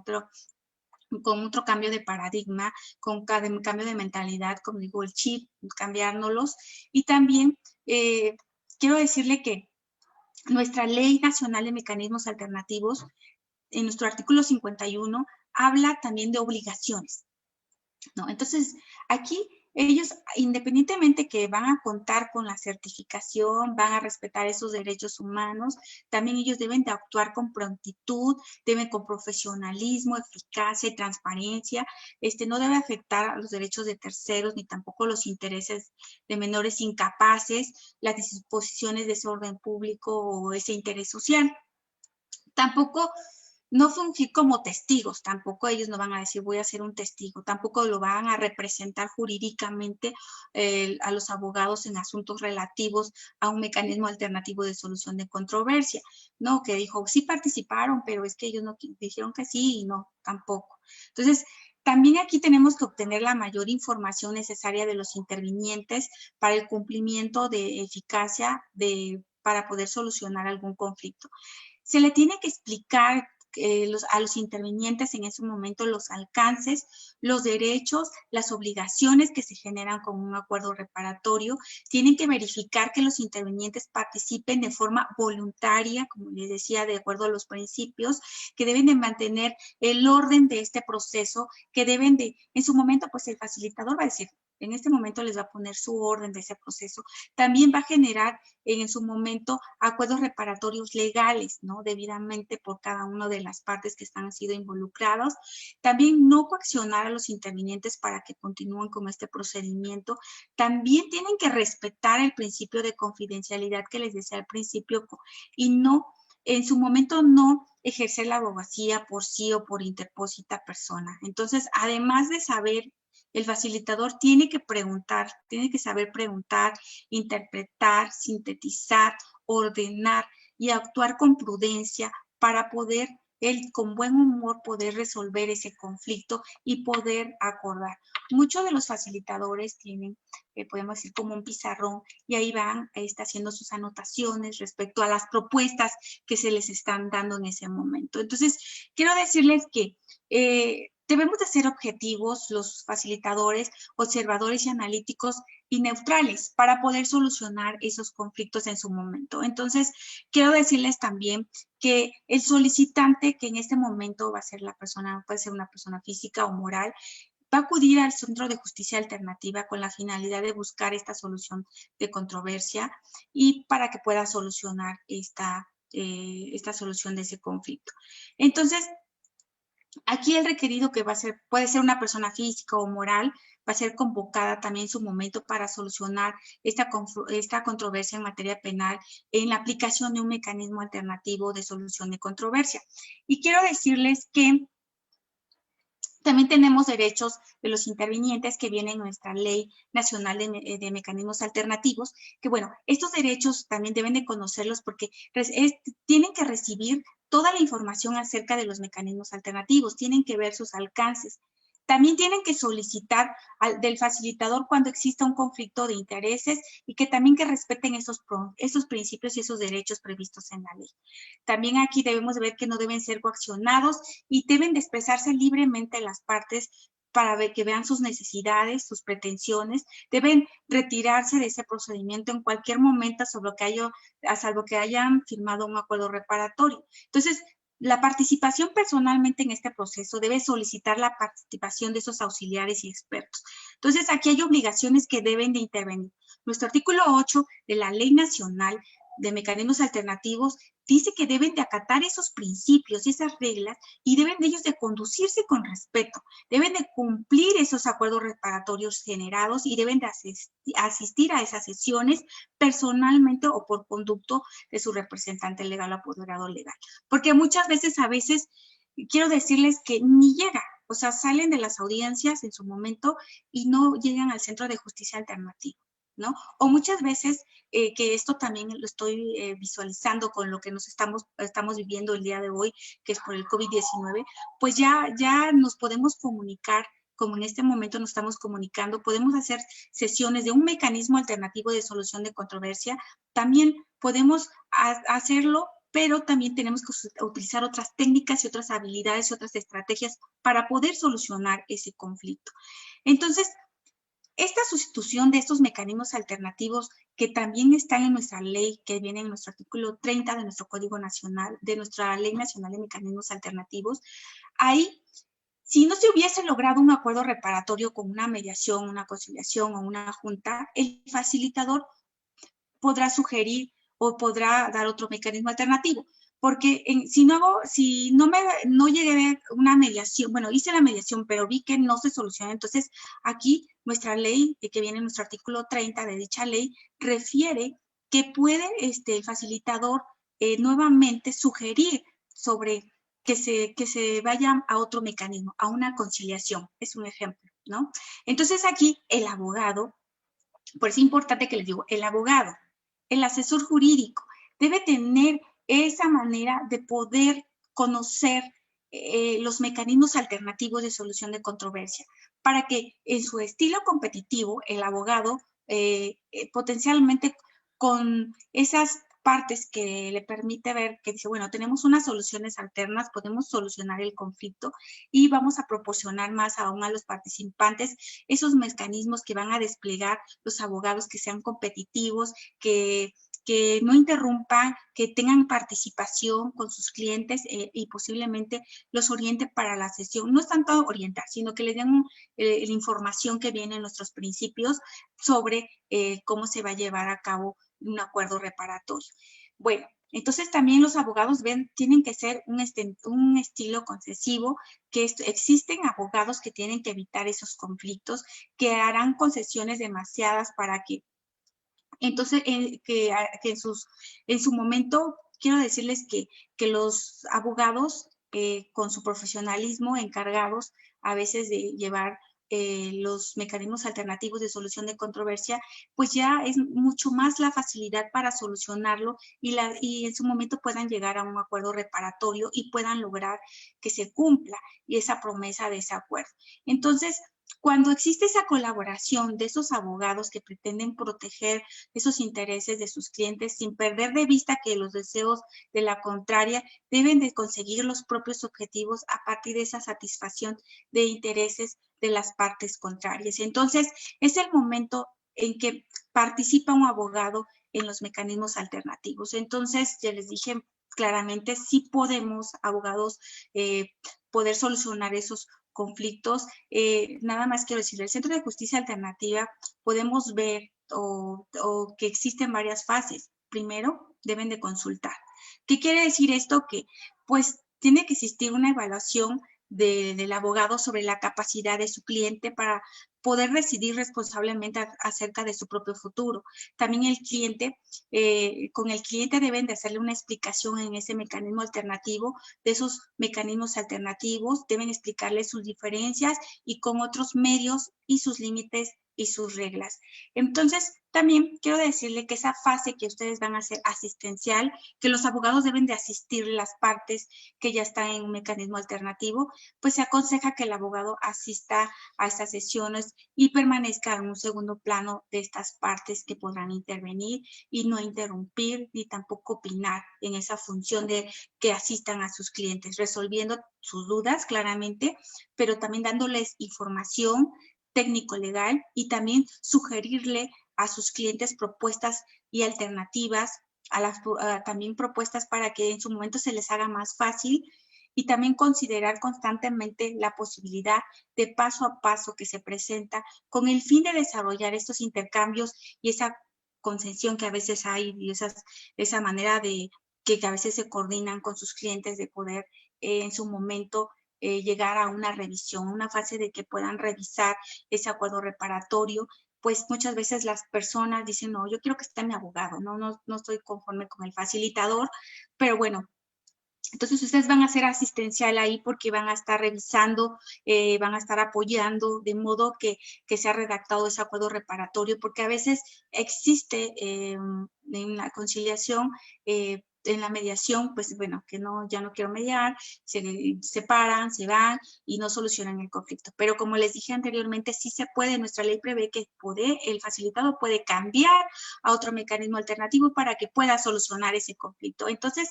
otro cambio de paradigma, con cambio de mentalidad, como digo, el chip, cambiárnoslos. Y también quiero decirle que nuestra Ley Nacional de Mecanismos Alternativos, en nuestro artículo 51, habla también de obligaciones, ¿no? Entonces, aquí ellos, independientemente que van a contar con la certificación, van a respetar esos derechos humanos, también ellos deben de actuar con prontitud, deben con profesionalismo, eficacia y transparencia. No debe afectar a los derechos de terceros ni tampoco los intereses de menores incapaces, las disposiciones de ese orden público o ese interés social. Tampoco no fungir como testigos, tampoco ellos no van a decir voy a ser un testigo, tampoco lo van a representar jurídicamente a los abogados en asuntos relativos a un mecanismo alternativo de solución de controversia, ¿no? Que dijo, sí participaron, pero es que ellos no dijeron que sí y no, tampoco. Entonces, también aquí tenemos que obtener la mayor información necesaria de los intervinientes para el cumplimiento de eficacia para poder solucionar algún conflicto. Se le tiene que explicar a los intervinientes en ese momento los alcances, los derechos, las obligaciones que se generan con un acuerdo reparatorio. Tienen que verificar que los intervinientes participen de forma voluntaria, como les decía, de acuerdo a los principios, que deben de mantener el orden de este proceso, que deben de, en su momento, pues el facilitador va a decir, en este momento les va a poner su orden de ese proceso. También va a generar en su momento acuerdos reparatorios legales, ¿no? Debidamente por cada una de las partes que han sido involucrados. También no coaccionar a los intervinientes para que continúen con este procedimiento. También tienen que respetar el principio de confidencialidad que les decía al principio y no, en su momento no ejercer la abogacía por sí o por interpósita persona. Entonces, además de saber, el facilitador tiene que preguntar, tiene que saber preguntar, interpretar, sintetizar, ordenar y actuar con prudencia para poder el con buen humor poder resolver ese conflicto y poder acordar. Muchos de los facilitadores tienen, podemos decir, como un pizarrón y ahí van haciendo sus anotaciones respecto a las propuestas que se les están dando en ese momento. Entonces, quiero decirles que debemos de ser objetivos los facilitadores, observadores y analíticos y neutrales para poder solucionar esos conflictos en su momento. Entonces, quiero decirles también que el solicitante, que en este momento va a ser la persona, puede ser una persona física o moral, va a acudir al Centro de Justicia Alternativa con la finalidad de buscar esta solución de controversia y para que pueda solucionar esta solución de ese conflicto. Entonces, aquí el requerido que va a ser, puede ser una persona física o moral, va a ser convocada también en su momento para solucionar esta controversia en materia penal en la aplicación de un mecanismo alternativo de solución de controversia. Y quiero decirles que también tenemos derechos de los intervinientes que vienen en nuestra Ley Nacional de Mecanismos Alternativos, que bueno, estos derechos también deben de conocerlos porque tienen que recibir toda la información acerca de los mecanismos alternativos, tienen que ver sus alcances. También tienen que solicitar del facilitador cuando exista un conflicto de intereses y que también que respeten esos principios y esos derechos previstos en la ley. También aquí debemos de ver que no deben ser coaccionados y deben de expresarse libremente las partes para que vean sus necesidades, sus pretensiones. Deben retirarse de ese procedimiento en cualquier momento salvo que hayan firmado un acuerdo reparatorio. Entonces, la participación personalmente en este proceso debe solicitar la participación de esos auxiliares y expertos. Entonces, aquí hay obligaciones que deben de intervenir. Nuestro artículo 8 de la Ley Nacional de Mecanismos Alternativos dice que deben de acatar esos principios y esas reglas y deben de ellos de conducirse con respeto, deben de cumplir esos acuerdos reparatorios generados y deben de asistir a esas sesiones personalmente o por conducto de su representante legal o apoderado legal. Porque muchas veces, quiero decirles que ni llega, o sea, salen de las audiencias en su momento y no llegan al Centro de Justicia Alternativa, ¿no? O muchas veces, que esto también lo estoy visualizando con lo que estamos viviendo el día de hoy, que es por el COVID-19, pues ya nos podemos comunicar, como en este momento nos estamos comunicando, podemos hacer sesiones de un mecanismo alternativo de solución de controversia, también podemos hacerlo, pero también tenemos que utilizar otras técnicas y otras habilidades y otras estrategias para poder solucionar ese conflicto. Entonces, esta sustitución de estos mecanismos alternativos que también están en nuestra ley, que viene en nuestro artículo 30 de nuestro Código Nacional, de nuestra Ley Nacional de Mecanismos Alternativos, ahí, si no se hubiese logrado un acuerdo reparatorio con una mediación, una conciliación o una junta, el facilitador podrá sugerir o podrá dar otro mecanismo alternativo. Porque si no llegué a ver una mediación, bueno, hice la mediación, pero vi que no se soluciona. Entonces, aquí nuestra ley, que viene en nuestro artículo 30 de dicha ley, refiere que puede el facilitador nuevamente sugerir sobre que se vaya a otro mecanismo, a una conciliación. Es un ejemplo, ¿no? Entonces, aquí el abogado, por eso es importante que les digo, el abogado, el asesor jurídico, debe tener esa manera de poder conocer los mecanismos alternativos de solución de controversia, para que en su estilo competitivo, el abogado potencialmente con esas partes que le permite ver que dice, bueno, tenemos unas soluciones alternas, podemos solucionar el conflicto y vamos a proporcionar más aún a los participantes esos mecanismos que van a desplegar los abogados que sean competitivos, que no interrumpan, que tengan participación con sus clientes y posiblemente los oriente para la sesión. No es tanto orientar, sino que les den la información que viene en nuestros principios sobre cómo se va a llevar a cabo un acuerdo reparatorio. Bueno, entonces también los abogados tienen que ser un estilo concesivo, que existen abogados que tienen que evitar esos conflictos, que harán concesiones demasiadas para que entonces, en su momento, quiero decirles que los abogados, con su profesionalismo, encargados a veces de llevar los mecanismos alternativos de solución de controversia, pues ya es mucho más la facilidad para solucionarlo y en su momento puedan llegar a un acuerdo reparatorio y puedan lograr que se cumpla y esa promesa de ese acuerdo. Entonces, cuando existe esa colaboración de esos abogados que pretenden proteger esos intereses de sus clientes sin perder de vista que los deseos de la contraria deben de conseguir los propios objetivos a partir de esa satisfacción de intereses de las partes contrarias. Entonces, es el momento en que participa un abogado en los mecanismos alternativos. Entonces, ya les dije claramente, sí podemos, abogados, poder solucionar esos conflictos. Nada más quiero decir, el Centro de Justicia Alternativa podemos ver que existen varias fases. Primero, deben de consultar. ¿Qué quiere decir esto? Que pues tiene que existir una evaluación del abogado sobre la capacidad de su cliente para poder decidir responsablemente acerca de su propio futuro. También el cliente, con el cliente deben de hacerle una explicación en ese mecanismo alternativo, de esos mecanismos alternativos, deben explicarle sus diferencias y con otros medios y sus límites y sus reglas. Entonces, también quiero decirle que esa fase que ustedes van a hacer asistencial, que los abogados deben de asistir las partes que ya están en un mecanismo alternativo, pues se aconseja que el abogado asista a estas sesiones y permanezca en un segundo plano de estas partes que podrán intervenir y no interrumpir ni tampoco opinar en esa función de que asistan a sus clientes, resolviendo sus dudas claramente, pero también dándoles información técnico-legal y también sugerirle a sus clientes propuestas y alternativas, también propuestas para que en su momento se les haga más fácil y también considerar constantemente la posibilidad de paso a paso que se presenta con el fin de desarrollar estos intercambios y esa concesión que a veces hay y esa manera de que a veces se coordinan con sus clientes de poder en su momento llegar a una revisión, una fase de que puedan revisar ese acuerdo reparatorio. Pues muchas veces las personas dicen, no, yo quiero que esté mi abogado, no estoy conforme con el facilitador, pero bueno, entonces ustedes van a ser asistencial ahí porque van a estar revisando, van a estar apoyando de modo que sea redactado ese acuerdo reparatorio, porque a veces existe en la conciliación, en la mediación, pues bueno, que no, ya no quiero mediar, se separan, se van y no solucionan el conflicto. Pero como les dije anteriormente, sí se puede, nuestra ley prevé que el facilitado puede cambiar a otro mecanismo alternativo para que pueda solucionar ese conflicto. Entonces,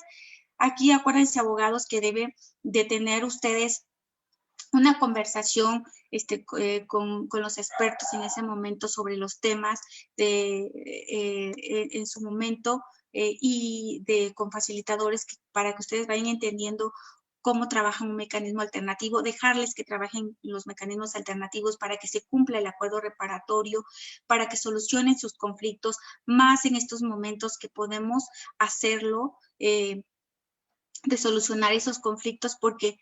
aquí acuérdense, abogados, que deben de tener ustedes una conversación con los expertos en ese momento sobre los temas en su momento y con facilitadores para que ustedes vayan entendiendo cómo trabaja un mecanismo alternativo, dejarles que trabajen los mecanismos alternativos para que se cumpla el acuerdo reparatorio, para que solucionen sus conflictos, más en estos momentos que podemos hacerlo, de solucionar esos conflictos porque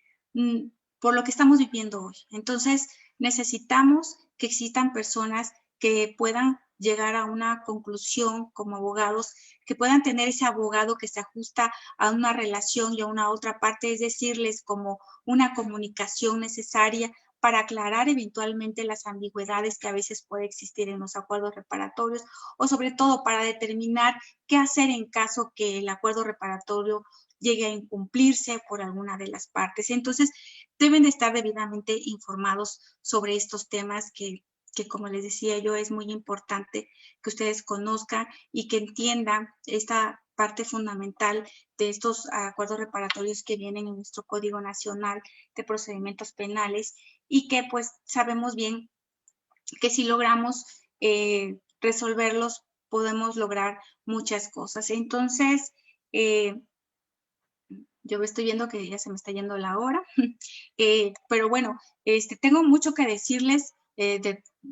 por lo que estamos viviendo hoy. Entonces, necesitamos que existan personas que puedan llegar a una conclusión como abogados, que puedan tener ese abogado que se ajusta a una relación y a una otra parte, es decirles como una comunicación necesaria para aclarar eventualmente las ambigüedades que a veces puede existir en los acuerdos reparatorios o sobre todo para determinar qué hacer en caso que el acuerdo reparatorio llegue a incumplirse por alguna de las partes. Entonces, deben de estar debidamente informados sobre estos temas que como les decía yo, es muy importante que ustedes conozcan y que entiendan esta parte fundamental de estos acuerdos reparatorios que vienen en nuestro Código Nacional de Procedimientos Penales y que pues sabemos bien que si logramos resolverlos podemos lograr muchas cosas. Entonces, yo estoy viendo que ya se me está yendo la hora, pero bueno, tengo mucho que decirles.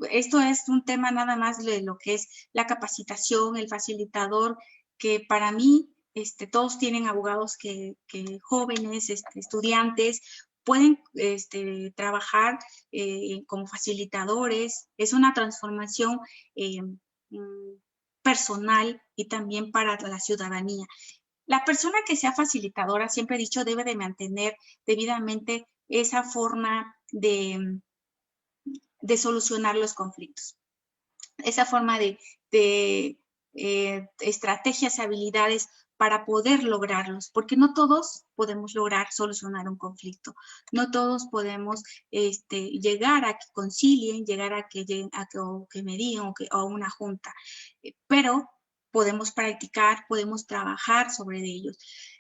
Esto es un tema nada más de lo que es la capacitación, el facilitador, que para mí todos tienen abogados que jóvenes, estudiantes, pueden trabajar como facilitadores. Es una transformación personal y también para la ciudadanía. La persona que sea facilitadora, siempre he dicho, debe de mantener debidamente esa forma de solucionar los conflictos. Esa forma de estrategias, habilidades para poder lograrlos, porque no todos podemos lograr solucionar un conflicto, no todos podemos llegar a que concilien, llegar a que me digan o una junta, pero podemos practicar, podemos trabajar sobre ellos.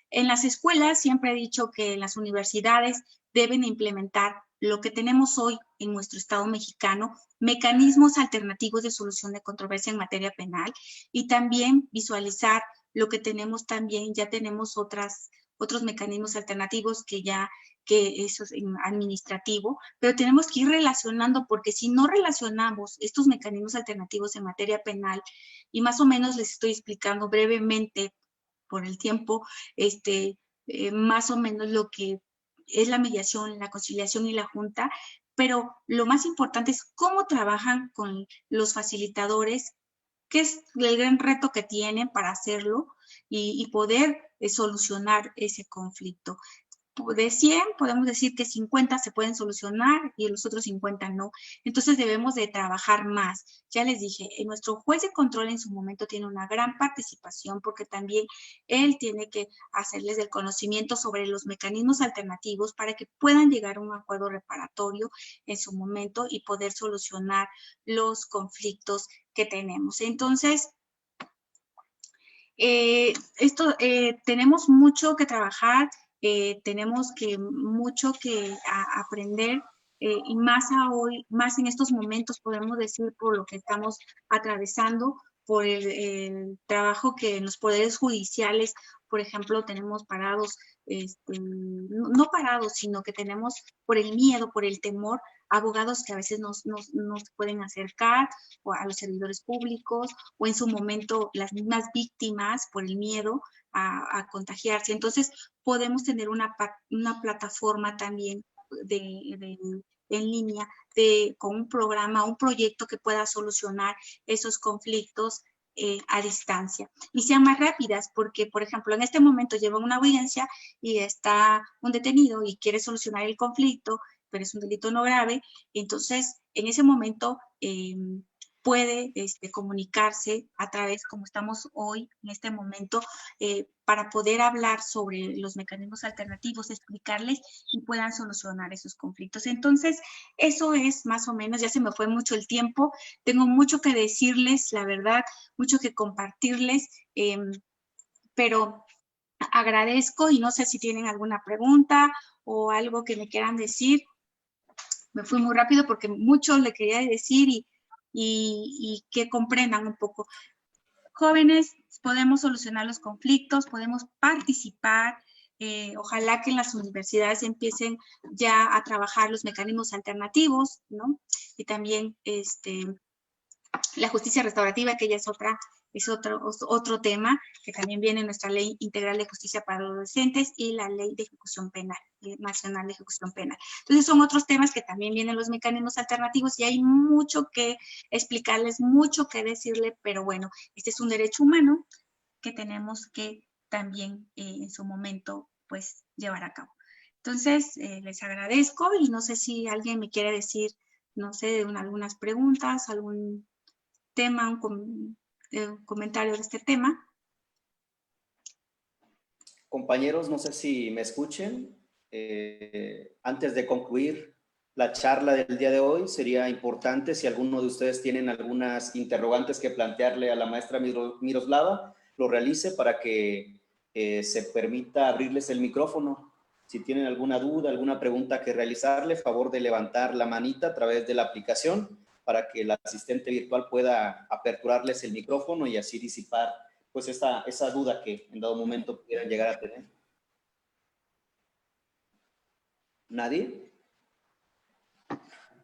En las escuelas siempre he dicho que las universidades deben implementar lo que tenemos hoy en nuestro Estado mexicano, mecanismos alternativos de solución de controversia en materia penal, y también visualizar lo que tenemos también, ya tenemos otros mecanismos alternativos que eso es administrativo, pero tenemos que ir relacionando, porque si no relacionamos estos mecanismos alternativos en materia penal, y más o menos les estoy explicando brevemente por el tiempo, más o menos lo que es la mediación, la conciliación y la junta, pero lo más importante es cómo trabajan con los facilitadores, qué es el gran reto que tienen para hacerlo y poder solucionar ese conflicto. De 100 podemos decir que 50 se pueden solucionar y los otros 50 no. Entonces debemos de trabajar más. Ya les dije, nuestro juez de control en su momento tiene una gran participación, porque también él tiene que hacerles el conocimiento sobre los mecanismos alternativos para que puedan llegar a un acuerdo reparatorio en su momento y poder solucionar los conflictos que tenemos. Entonces, tenemos mucho que trabajar. Tenemos mucho que aprender, y más hoy, más en estos momentos, podemos decir, por lo que estamos atravesando, por el trabajo que en los poderes judiciales, por ejemplo, tenemos parados, no parados, sino que tenemos por el miedo, por el temor, abogados que a veces nos pueden acercar, o a los servidores públicos, o en su momento las mismas víctimas por el miedo a contagiarse. Entonces, podemos tener una plataforma también en línea con un programa, un proyecto que pueda solucionar esos conflictos a distancia y sean más rápidas, porque, por ejemplo, en este momento lleva una audiencia y está un detenido y quiere solucionar el conflicto, pero es un delito no grave. Entonces, en ese momento puede comunicarse a través, como estamos hoy, en este momento, para poder hablar sobre los mecanismos alternativos, explicarles y puedan solucionar esos conflictos. Entonces, eso es más o menos, ya se me fue mucho el tiempo, tengo mucho que decirles, la verdad, mucho que compartirles, pero agradezco y no sé si tienen alguna pregunta o algo que me quieran decir. Me fui muy rápido porque mucho le quería decir y que comprendan un poco. Jóvenes, podemos solucionar los conflictos, podemos participar. Ojalá que en las universidades empiecen ya a trabajar los mecanismos alternativos, ¿no? Y también la justicia restaurativa, que ya es otro tema que también viene en nuestra Ley Integral de Justicia para Adolescentes y la Ley de Ejecución Penal, Nacional de Ejecución Penal. Entonces son otros temas que también vienen los mecanismos alternativos y hay mucho que explicarles, mucho que decirle, pero bueno, este es un derecho humano que tenemos que también en su momento pues llevar a cabo. Entonces les agradezco y no sé si alguien me quiere decir, no sé, algunas preguntas, algún tema, un comentario de este tema. Compañeros, no sé si me escuchen. Antes de concluir la charla del día de hoy, sería importante si alguno de ustedes tienen algunas interrogantes que plantearle a la maestra Miroslava, lo realice para que se permita abrirles el micrófono. Si tienen alguna duda, alguna pregunta que realizarle, favor de levantar la manita a través de la aplicación para que el asistente virtual pueda aperturarles el micrófono y así disipar pues esa duda que en dado momento pudieran llegar a tener. ¿Nadie?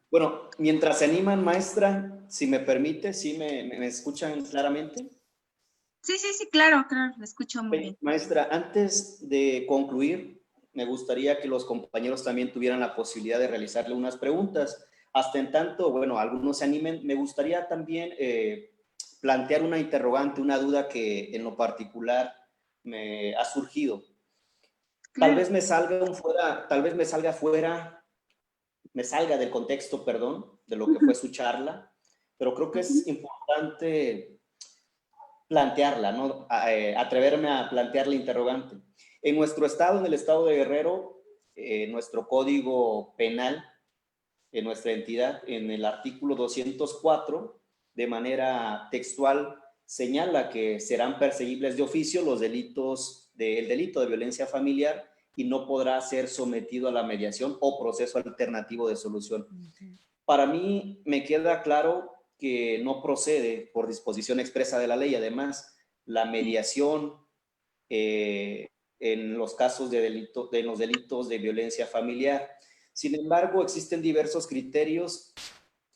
Bueno, mientras se animan, maestra, si me permite, ¿sí me escuchan claramente? Sí, claro, lo escucho muy bien. Maestra, antes de concluir, me gustaría que los compañeros también tuvieran la posibilidad de realizarle unas preguntas. Hasta en tanto, bueno, algunos se animen, me gustaría también plantear una interrogante, una duda que en lo particular me ha surgido. Tal vez me salga del contexto, perdón, de lo que fue su charla, pero creo que es importante plantearla, ¿no? Atreverme a plantear la interrogante. En nuestro estado, en el estado de Guerrero, nuestro código penal, en nuestra entidad, en el artículo 204, de manera textual, señala que serán perseguibles de oficio los delitos, el delito de violencia familiar y no podrá ser sometido a la mediación o proceso alternativo de solución. Para mí me queda claro que no procede por disposición expresa de la ley. Además, la mediación en los casos de los delitos de violencia familiar. Sin embargo, existen diversos criterios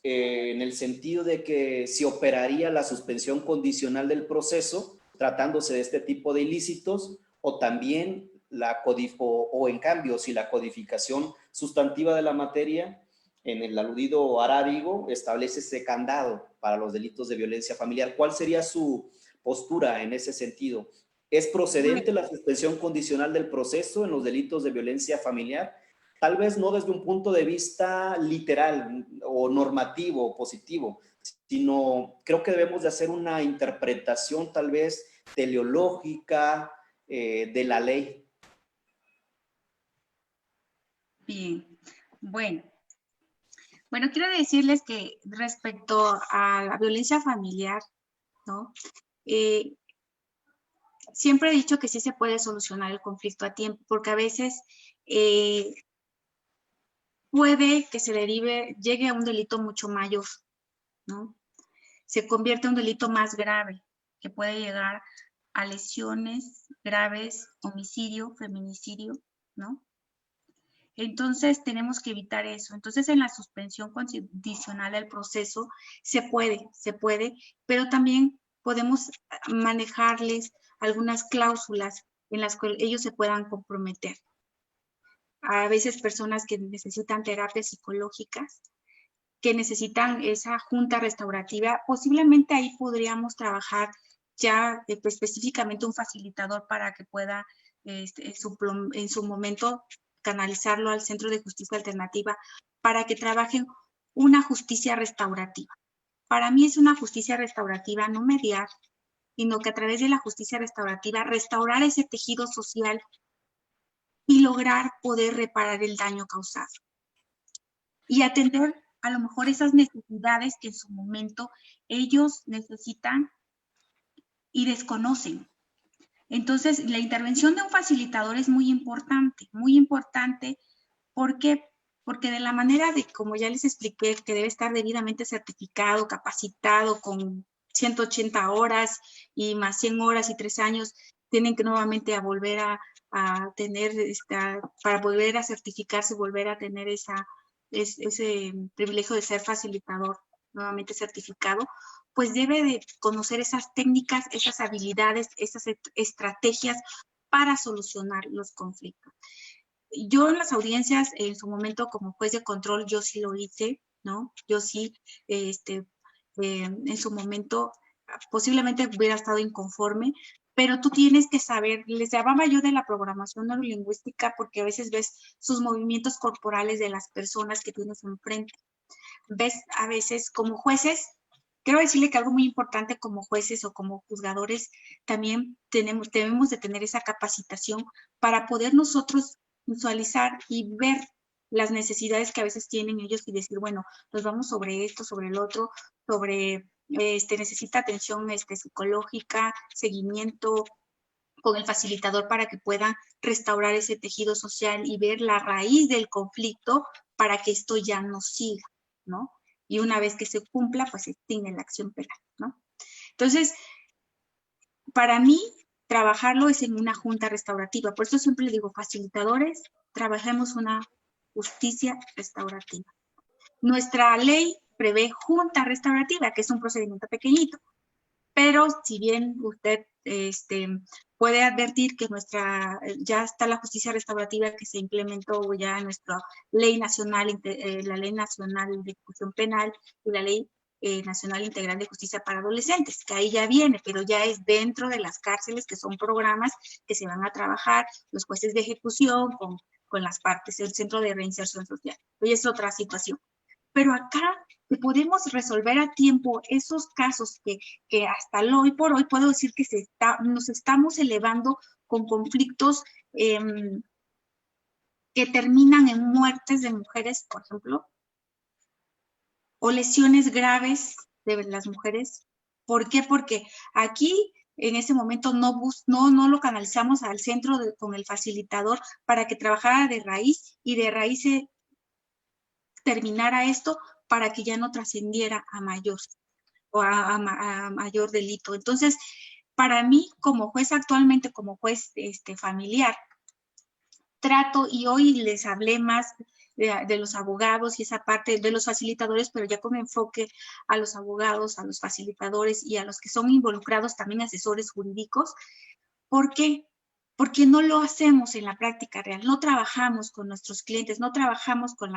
en el sentido de que se operaría la suspensión condicional del proceso tratándose de este tipo de ilícitos, o también o en cambio, si la codificación sustantiva de la materia en el aludido arábigo establece ese candado para los delitos de violencia familiar. ¿Cuál sería su postura en ese sentido? ¿Es procedente la suspensión condicional del proceso en los delitos de violencia familiar? Tal vez no desde un punto de vista literal o normativo o positivo, sino creo que debemos de hacer una interpretación tal vez teleológica de la ley. Bien, bueno, quiero decirles que respecto a la violencia familiar, ¿no? Siempre he dicho que sí se puede solucionar el conflicto a tiempo, porque a veces puede que se llegue a un delito mucho mayor, ¿no? Se convierte en un delito más grave, que puede llegar a lesiones graves, homicidio, feminicidio, ¿no? Entonces, tenemos que evitar eso. Entonces, en la suspensión condicional del proceso, se puede, pero también podemos manejarles algunas cláusulas en las que ellos se puedan comprometer. A veces personas que necesitan terapias psicológicas, que necesitan esa junta restaurativa, posiblemente ahí podríamos trabajar ya específicamente un facilitador para que pueda en su momento canalizarlo al Centro de Justicia Alternativa para que trabajen una justicia restaurativa. Para mí es una justicia restaurativa, no mediar, sino que a través de la justicia restaurativa restaurar ese tejido social y lograr poder reparar el daño causado. Y atender a lo mejor esas necesidades que en su momento ellos necesitan y desconocen. Entonces, la intervención de un facilitador es muy importante. ¿Por qué? Porque de la manera de, como ya les expliqué, que debe estar debidamente certificado, capacitado, con 180 horas y más 100 horas y 3 años, tienen que nuevamente volver a tener, para volver a certificarse, volver a tener ese privilegio de ser facilitador nuevamente certificado, pues debe de conocer esas técnicas, esas habilidades, esas estrategias para solucionar los conflictos. Yo en las audiencias, en su momento como juez de control, yo sí lo hice, ¿no? Yo sí, en su momento, posiblemente hubiera estado inconforme, pero tú tienes que saber, les llamaba yo de la programación neurolingüística porque a veces ves sus movimientos corporales de las personas que tienes enfrente. Ves a veces como jueces, quiero decirle que algo muy importante como jueces o como juzgadores, también debemos de tener esa capacitación para poder nosotros visualizar y ver las necesidades que a veces tienen ellos y decir, bueno, nos vamos sobre esto, sobre el otro, sobre, necesita atención psicológica, seguimiento con el facilitador para que puedan restaurar ese tejido social y ver la raíz del conflicto para que esto ya no siga, ¿no? Y una vez que se cumpla, pues se extingue la acción penal, ¿no? Entonces, para mí, trabajarlo es en una junta restaurativa. Por eso siempre le digo, facilitadores, trabajemos una justicia restaurativa. Nuestra ley prevé junta restaurativa, que es un procedimiento pequeñito. Pero si bien usted puede advertir que ya está la justicia restaurativa que se implementó ya en nuestra ley nacional, la Ley Nacional de Ejecución Penal y la Ley Nacional Integral de Justicia para Adolescentes, que ahí ya viene, pero ya es dentro de las cárceles, que son programas que se van a trabajar los jueces de ejecución con las partes, el Centro de Reinserción Social. Hoy es otra situación. Pero acá que podemos resolver a tiempo esos casos que hasta hoy por hoy puedo decir que nos estamos elevando con conflictos que terminan en muertes de mujeres, por ejemplo, o lesiones graves de las mujeres. ¿Por qué? Porque aquí en ese momento no lo canalizamos al centro con el facilitador para que trabajara de raíz y de raíz se terminara esto para que ya no trascendiera a mayor o a mayor delito. Entonces, para mí como juez actualmente, como juez familiar, trato, y hoy les hablé más de los abogados y esa parte de los facilitadores, pero ya con enfoque a los abogados, a los facilitadores y a los que son involucrados también asesores jurídicos. ¿Por qué? Porque no lo hacemos en la práctica real, no trabajamos con nuestros clientes, no trabajamos con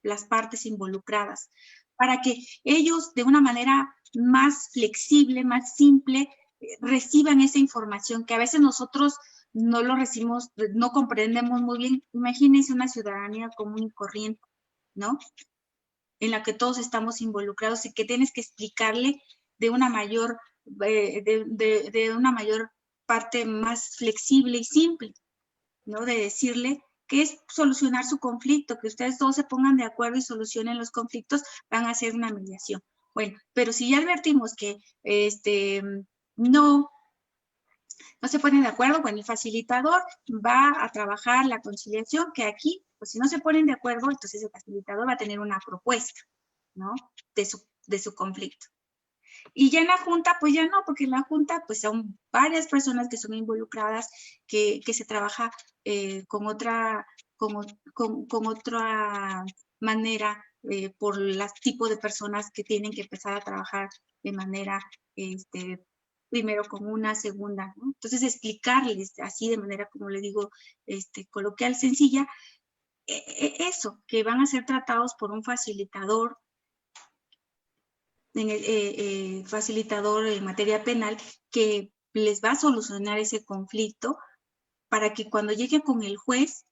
las partes involucradas, para que ellos de una manera más flexible, más simple, reciban esa información que a veces nosotros no lo recibimos, no comprendemos muy bien. Imagínense una ciudadanía común y corriente, ¿no? En la que todos estamos involucrados y que tienes que explicarle de una mayor, de una mayor parte más flexible y simple, ¿no? De decirle que es solucionar su conflicto, que ustedes todos se pongan de acuerdo y solucionen los conflictos, van a hacer una mediación. Bueno, pero si ya advertimos que no se ponen de acuerdo, bueno, el facilitador va a trabajar la conciliación, que aquí, pues si no se ponen de acuerdo, entonces el facilitador va a tener una propuesta, ¿no? De su conflicto. Y ya en la junta, pues ya no, porque en la junta, pues son varias personas que son involucradas, que se trabaja con otra manera, por el tipo de personas que tienen que empezar a trabajar de manera, primero con una, segunda, ¿no? Entonces, explicarles así de manera, como le digo, coloquial, sencilla, eso, que van a ser tratados por un facilitador, facilitador en materia penal, que les va a solucionar ese conflicto para que cuando llegue con el juez,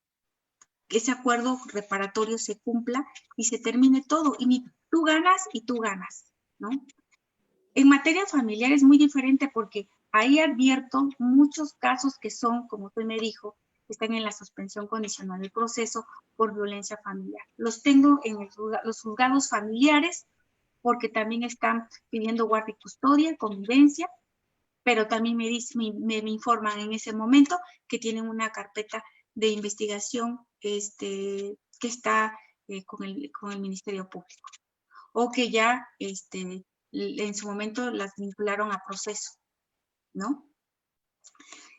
ese acuerdo reparatorio se cumpla y se termine todo. Y tú ganas, ¿no? En materia familiar es muy diferente porque ahí advierto muchos casos que son, como usted me dijo, están en la suspensión condicional del proceso por violencia familiar. Los tengo en los juzgados familiares porque también están pidiendo guardia y custodia, convivencia, pero también me informan en ese momento que tienen una carpeta de investigación que está con el Ministerio Público, o que ya en su momento las vincularon a proceso, ¿no?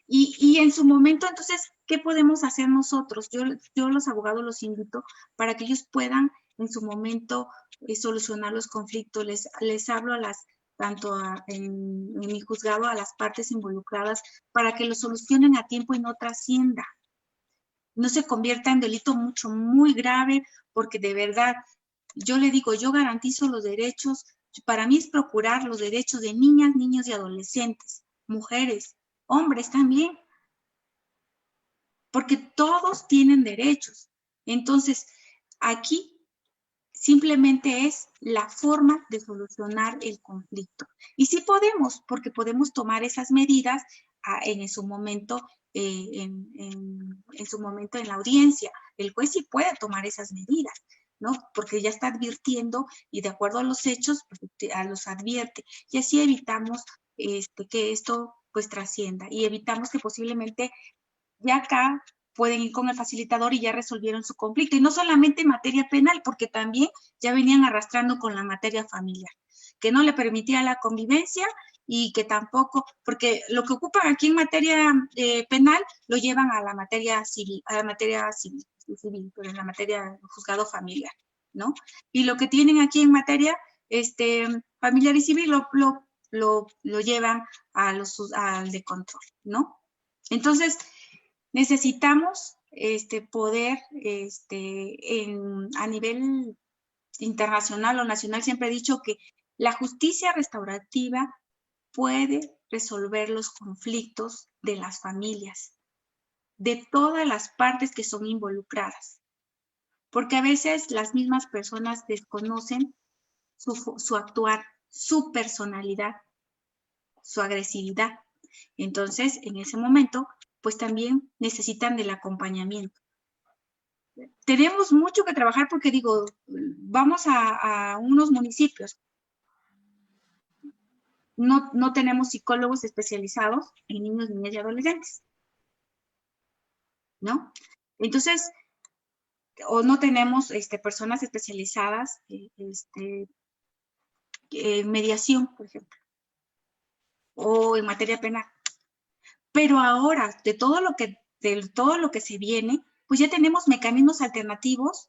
Y en su momento, entonces, ¿qué podemos hacer nosotros? Yo los abogados los invito para que ellos puedan en su momento solucionar los conflictos. Les hablo tanto en mi juzgado a las partes involucradas para que lo solucionen a tiempo y no trascienda. No se convierta en delito muy grave, porque de verdad, yo le digo, yo garantizo los derechos. Para mí es procurar los derechos de niñas, niños y adolescentes, mujeres, hombres también, porque todos tienen derechos. Entonces, aquí simplemente es la forma de solucionar el conflicto. Y sí podemos, porque podemos tomar esas medidas en su momento, en su momento en la audiencia. El juez sí puede tomar esas medidas, ¿no? Porque ya está advirtiendo y de acuerdo a los hechos, pues, los advierte. Y así evitamos que esto pues trascienda y evitamos que posiblemente ya acá pueden ir con el facilitador y ya resolvieron su conflicto. Y no solamente en materia penal, porque también ya venían arrastrando con la materia familiar, que no le permitía la convivencia y que tampoco, porque lo que ocupan aquí en materia penal lo llevan a la materia civil, pero en la materia juzgado familiar, ¿no? Y lo que tienen aquí en materia familiar y civil lo llevan al de control, ¿no? Entonces, necesitamos poder a nivel internacional o nacional, siempre he dicho que la justicia restaurativa puede resolver los conflictos de las familias, de todas las partes que son involucradas, porque a veces las mismas personas desconocen su actuar, su personalidad, su agresividad. Entonces, en ese momento, pues también necesitan del acompañamiento. Tenemos mucho que trabajar porque digo, vamos a unos municipios. No tenemos psicólogos especializados en niños, niñas y adolescentes, ¿no? Entonces, o no tenemos personas especializadas en mediación, por ejemplo, o en materia penal. Pero ahora, de todo lo que se viene, pues ya tenemos mecanismos alternativos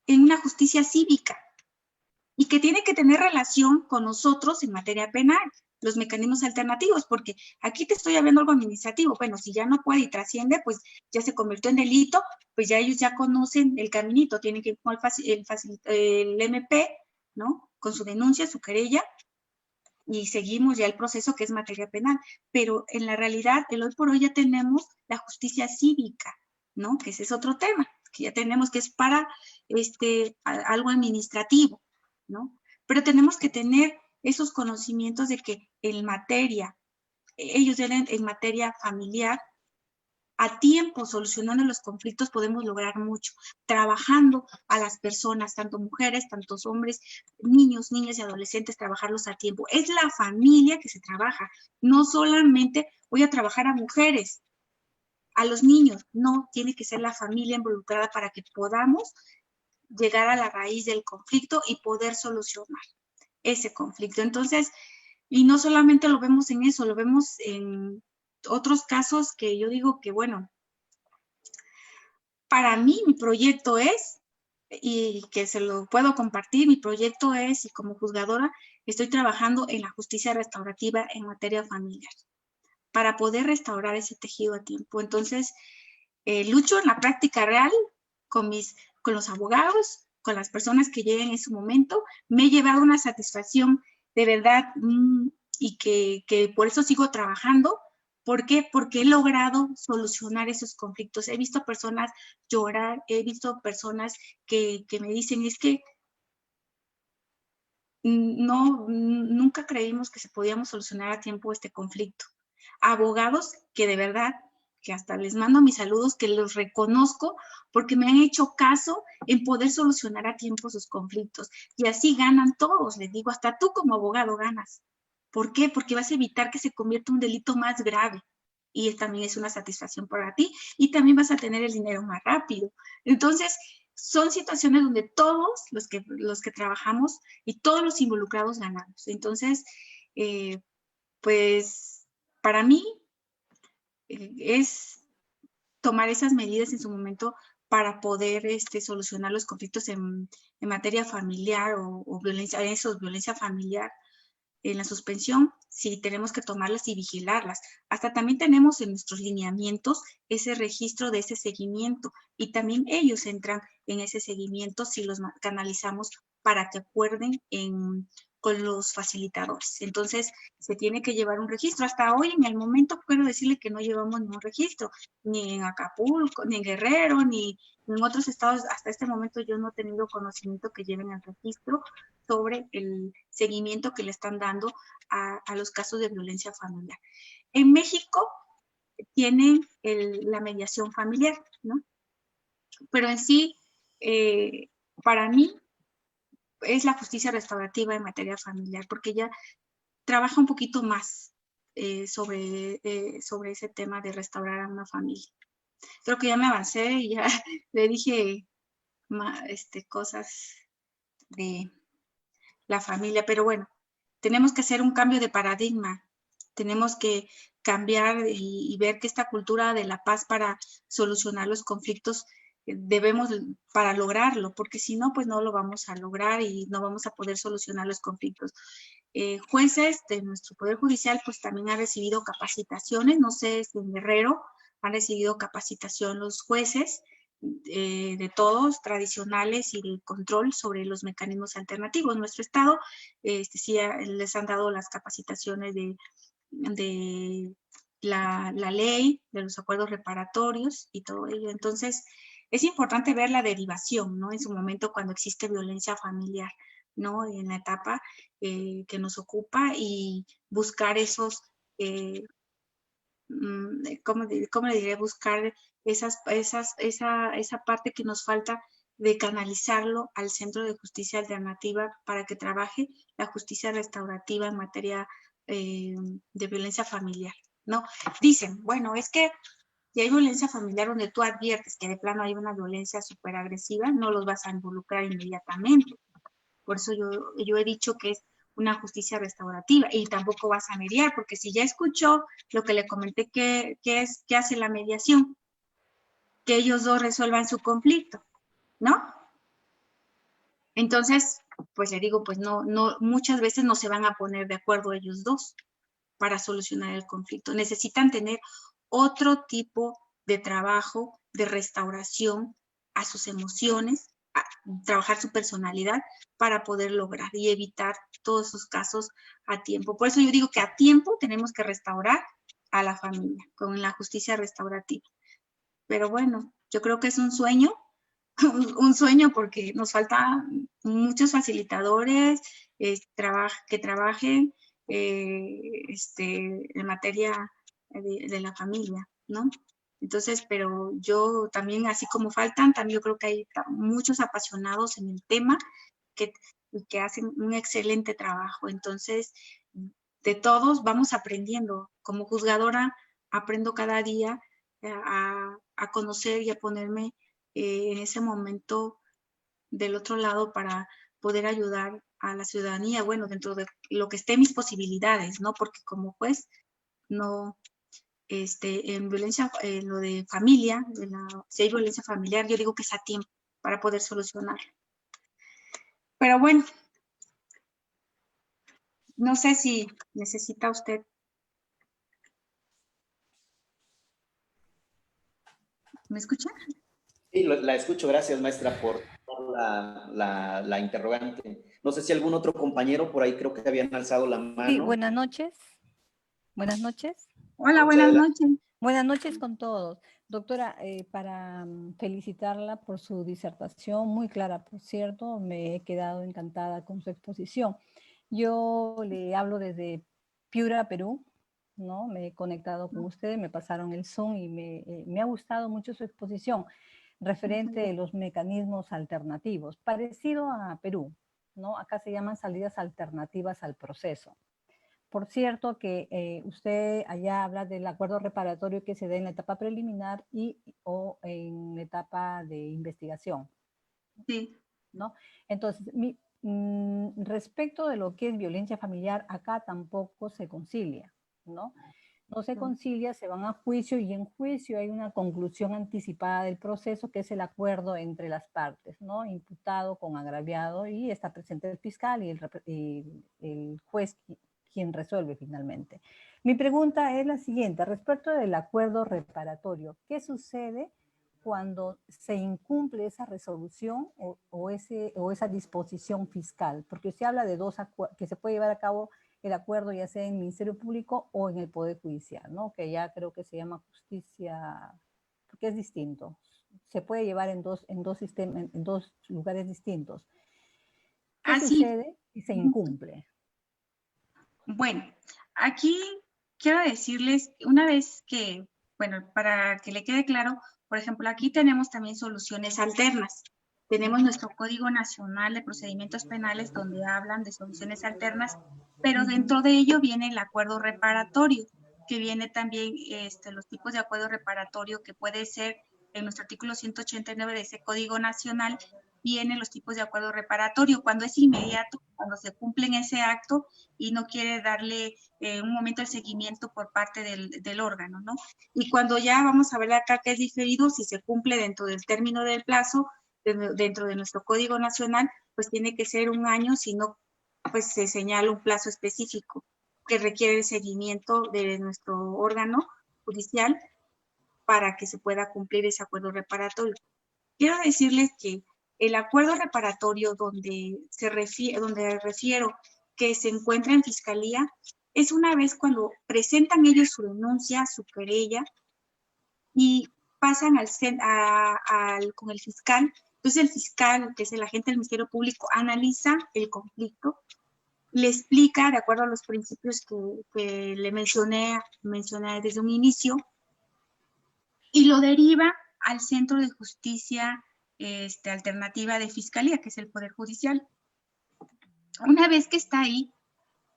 en una justicia cívica y que tiene que tener relación con nosotros en materia penal, los mecanismos alternativos, porque aquí te estoy hablando algo administrativo. Bueno, si ya no puede y trasciende, pues ya se convirtió en delito, pues ya ellos ya conocen el caminito, tienen que ir con el MP, ¿no? Con su denuncia, su querella, y seguimos ya el proceso que es materia penal. Pero en la realidad, el hoy por hoy ya tenemos la justicia cívica, ¿no? Que ese es otro tema, que ya tenemos, que es para algo administrativo, ¿no? Pero tenemos que tener esos conocimientos de que ellos en materia familiar, a tiempo, solucionando los conflictos, podemos lograr mucho, trabajando a las personas, tanto mujeres, tantos hombres, niños, niñas y adolescentes, trabajarlos a tiempo. Es la familia que se trabaja, no solamente voy a trabajar a mujeres, a los niños, no, tiene que ser la familia involucrada para que podamos llegar a la raíz del conflicto y poder solucionar ese conflicto. Entonces, y no solamente lo vemos en eso, lo vemos en otros casos que yo digo que, bueno, para mí mi proyecto es, y que se lo puedo compartir, mi proyecto es, y como juzgadora, estoy trabajando en la justicia restaurativa en materia familiar, para poder restaurar ese tejido a tiempo. Entonces, lucho en la práctica real con los abogados, con las personas que lleguen en su momento. Me he llevado una satisfacción de verdad y que por eso sigo trabajando. ¿Por qué? Porque he logrado solucionar esos conflictos. He visto personas llorar, he visto personas que me dicen, es que nunca creímos que se podíamos solucionar a tiempo este conflicto. Abogados que de verdad, que hasta les mando mis saludos, que los reconozco porque me han hecho caso en poder solucionar a tiempo sus conflictos. Y así ganan todos, les digo, hasta tú como abogado ganas. ¿Por qué? Porque vas a evitar que se convierta en un delito más grave. Y también es una satisfacción para ti. Y también vas a tener el dinero más rápido. Entonces, son situaciones donde todos los que trabajamos y todos los involucrados ganamos. Entonces, pues, para mí es tomar esas medidas en su momento para poder solucionar los conflictos en materia familiar o violencia familiar. En la suspensión, sí tenemos que tomarlas y vigilarlas. Hasta también tenemos en nuestros lineamientos ese registro de ese seguimiento y también ellos entran en ese seguimiento si los canalizamos para que acuerden con los facilitadores. Entonces, se tiene que llevar un registro. Hasta hoy, en el momento, puedo decirle que no llevamos ningún registro, ni en Acapulco, ni en Guerrero, ni en otros estados. Hasta este momento yo no he tenido conocimiento que lleven el registro sobre el seguimiento que le están dando a los casos de violencia familiar. En México tienen la mediación familiar, ¿no? Pero en sí, para mí, es la justicia restaurativa en materia familiar, porque ya trabaja un poquito más sobre ese tema de restaurar a una familia. Creo que ya me avancé y ya le dije cosas de la familia, pero bueno, tenemos que hacer un cambio de paradigma, tenemos que cambiar y ver que esta cultura de la paz para solucionar los conflictos debemos para lograrlo, porque si no, pues no lo vamos a lograr y no vamos a poder solucionar los conflictos. Jueces de nuestro Poder Judicial pues también han recibido capacitaciones, no sé si en Guerrero han recibido capacitación los jueces de todos, tradicionales y de control sobre los mecanismos alternativos. En nuestro estado sí les han dado las capacitaciones de la ley, de los acuerdos reparatorios y todo ello. Entonces, es importante ver la derivación, ¿no? En su momento cuando existe violencia familiar, ¿no? En la etapa que nos ocupa y buscar esos, ¿cómo le diré? Buscar esa parte que nos falta de canalizarlo al Centro de Justicia Alternativa para que trabaje la justicia restaurativa en materia de violencia familiar, ¿no? Dicen, bueno, es que si hay violencia familiar donde tú adviertes que de plano hay una violencia súper agresiva, no los vas a involucrar inmediatamente. Por eso yo he dicho que es una justicia restaurativa y tampoco vas a mediar, porque si ya escuchó lo que le comenté que hace la mediación, que ellos dos resuelvan su conflicto, ¿no? Entonces, pues le digo, pues no, muchas veces no se van a poner de acuerdo ellos dos para solucionar el conflicto. Necesitan tener otro tipo de trabajo, de restauración a sus emociones, trabajar su personalidad para poder lograr y evitar todos esos casos a tiempo. Por eso yo digo que a tiempo tenemos que restaurar a la familia con la justicia restaurativa. Pero bueno, yo creo que es un sueño, un sueño porque nos faltan muchos facilitadores que trabajen en materia de la familia, ¿no? Entonces, pero yo también, así como faltan, también yo creo que hay muchos apasionados en el tema que hacen un excelente trabajo. Entonces, de todos vamos aprendiendo. Como juzgadora, aprendo cada día a conocer y a ponerme en ese momento del otro lado para poder ayudar a la ciudadanía, bueno, dentro de lo que esté en mis posibilidades, ¿no? Porque como juez, no, en violencia, lo de familia, si hay violencia familiar, yo digo que es a tiempo para poder solucionarlo. Pero bueno, no sé si necesita usted. ¿Me escucha? Sí, la escucho. Gracias, maestra, por la interrogante. No sé si algún otro compañero por ahí creo que habían alzado la mano. Sí, buenas noches. Buenas noches. Hola, buenas noches. Buenas noches con todos. Doctora, para felicitarla por su disertación, muy clara, por cierto, me he quedado encantada con su exposición. Yo le hablo desde Piura, Perú, ¿no? Me he conectado con ustedes, me pasaron el Zoom y me ha gustado mucho su exposición referente a los mecanismos alternativos, parecido a Perú, ¿no? Acá se llaman salidas alternativas al proceso. Por cierto que usted allá habla del acuerdo reparatorio que se da en la etapa preliminar o en la etapa de investigación. Sí. ¿No? Entonces, respecto de lo que es violencia familiar, acá tampoco se concilia, ¿no? No se concilia, se van a juicio y en juicio hay una conclusión anticipada del proceso que es el acuerdo entre las partes, ¿no? Imputado con agraviado y está presente el fiscal y el juez quien resuelve finalmente. Mi pregunta es la siguiente, respecto del acuerdo reparatorio, ¿qué sucede cuando se incumple esa resolución o esa disposición fiscal? Porque usted habla de que se puede llevar a cabo el acuerdo ya sea en el Ministerio Público o en el Poder Judicial, ¿no? Que ya creo que se llama justicia, porque es distinto. Se puede llevar en dos lugares distintos. ¿Qué sucede si se incumple? Bueno, aquí quiero decirles, una vez que, bueno, para que le quede claro, por ejemplo, aquí tenemos también soluciones alternas. Tenemos nuestro Código Nacional de Procedimientos Penales donde hablan de soluciones alternas, pero dentro de ello viene el acuerdo reparatorio, que viene también los tipos de acuerdo reparatorio que puede ser en nuestro artículo 189 de ese Código Nacional, vienen los tipos de acuerdo reparatorio, cuando es inmediato, cuando se cumple en ese acto y no quiere darle un momento el seguimiento por parte del órgano, ¿no? Y cuando ya vamos a ver acá que es diferido, si se cumple dentro del término del plazo, dentro de nuestro Código Nacional, pues tiene que ser 1 año, si no, pues se señala un plazo específico que requiere el seguimiento de nuestro órgano judicial para que se pueda cumplir ese acuerdo reparatorio. Quiero decirles que el acuerdo reparatorio donde refiero que se encuentra en fiscalía es una vez cuando presentan ellos su denuncia, su querella y pasan con el fiscal Entonces el fiscal, que es el agente del Ministerio Público, analiza el conflicto, le explica de acuerdo a los principios que le mencioné desde un inicio, y lo deriva al Centro de Justicia Alternativa de Fiscalía, que es el Poder Judicial. Una vez que está ahí,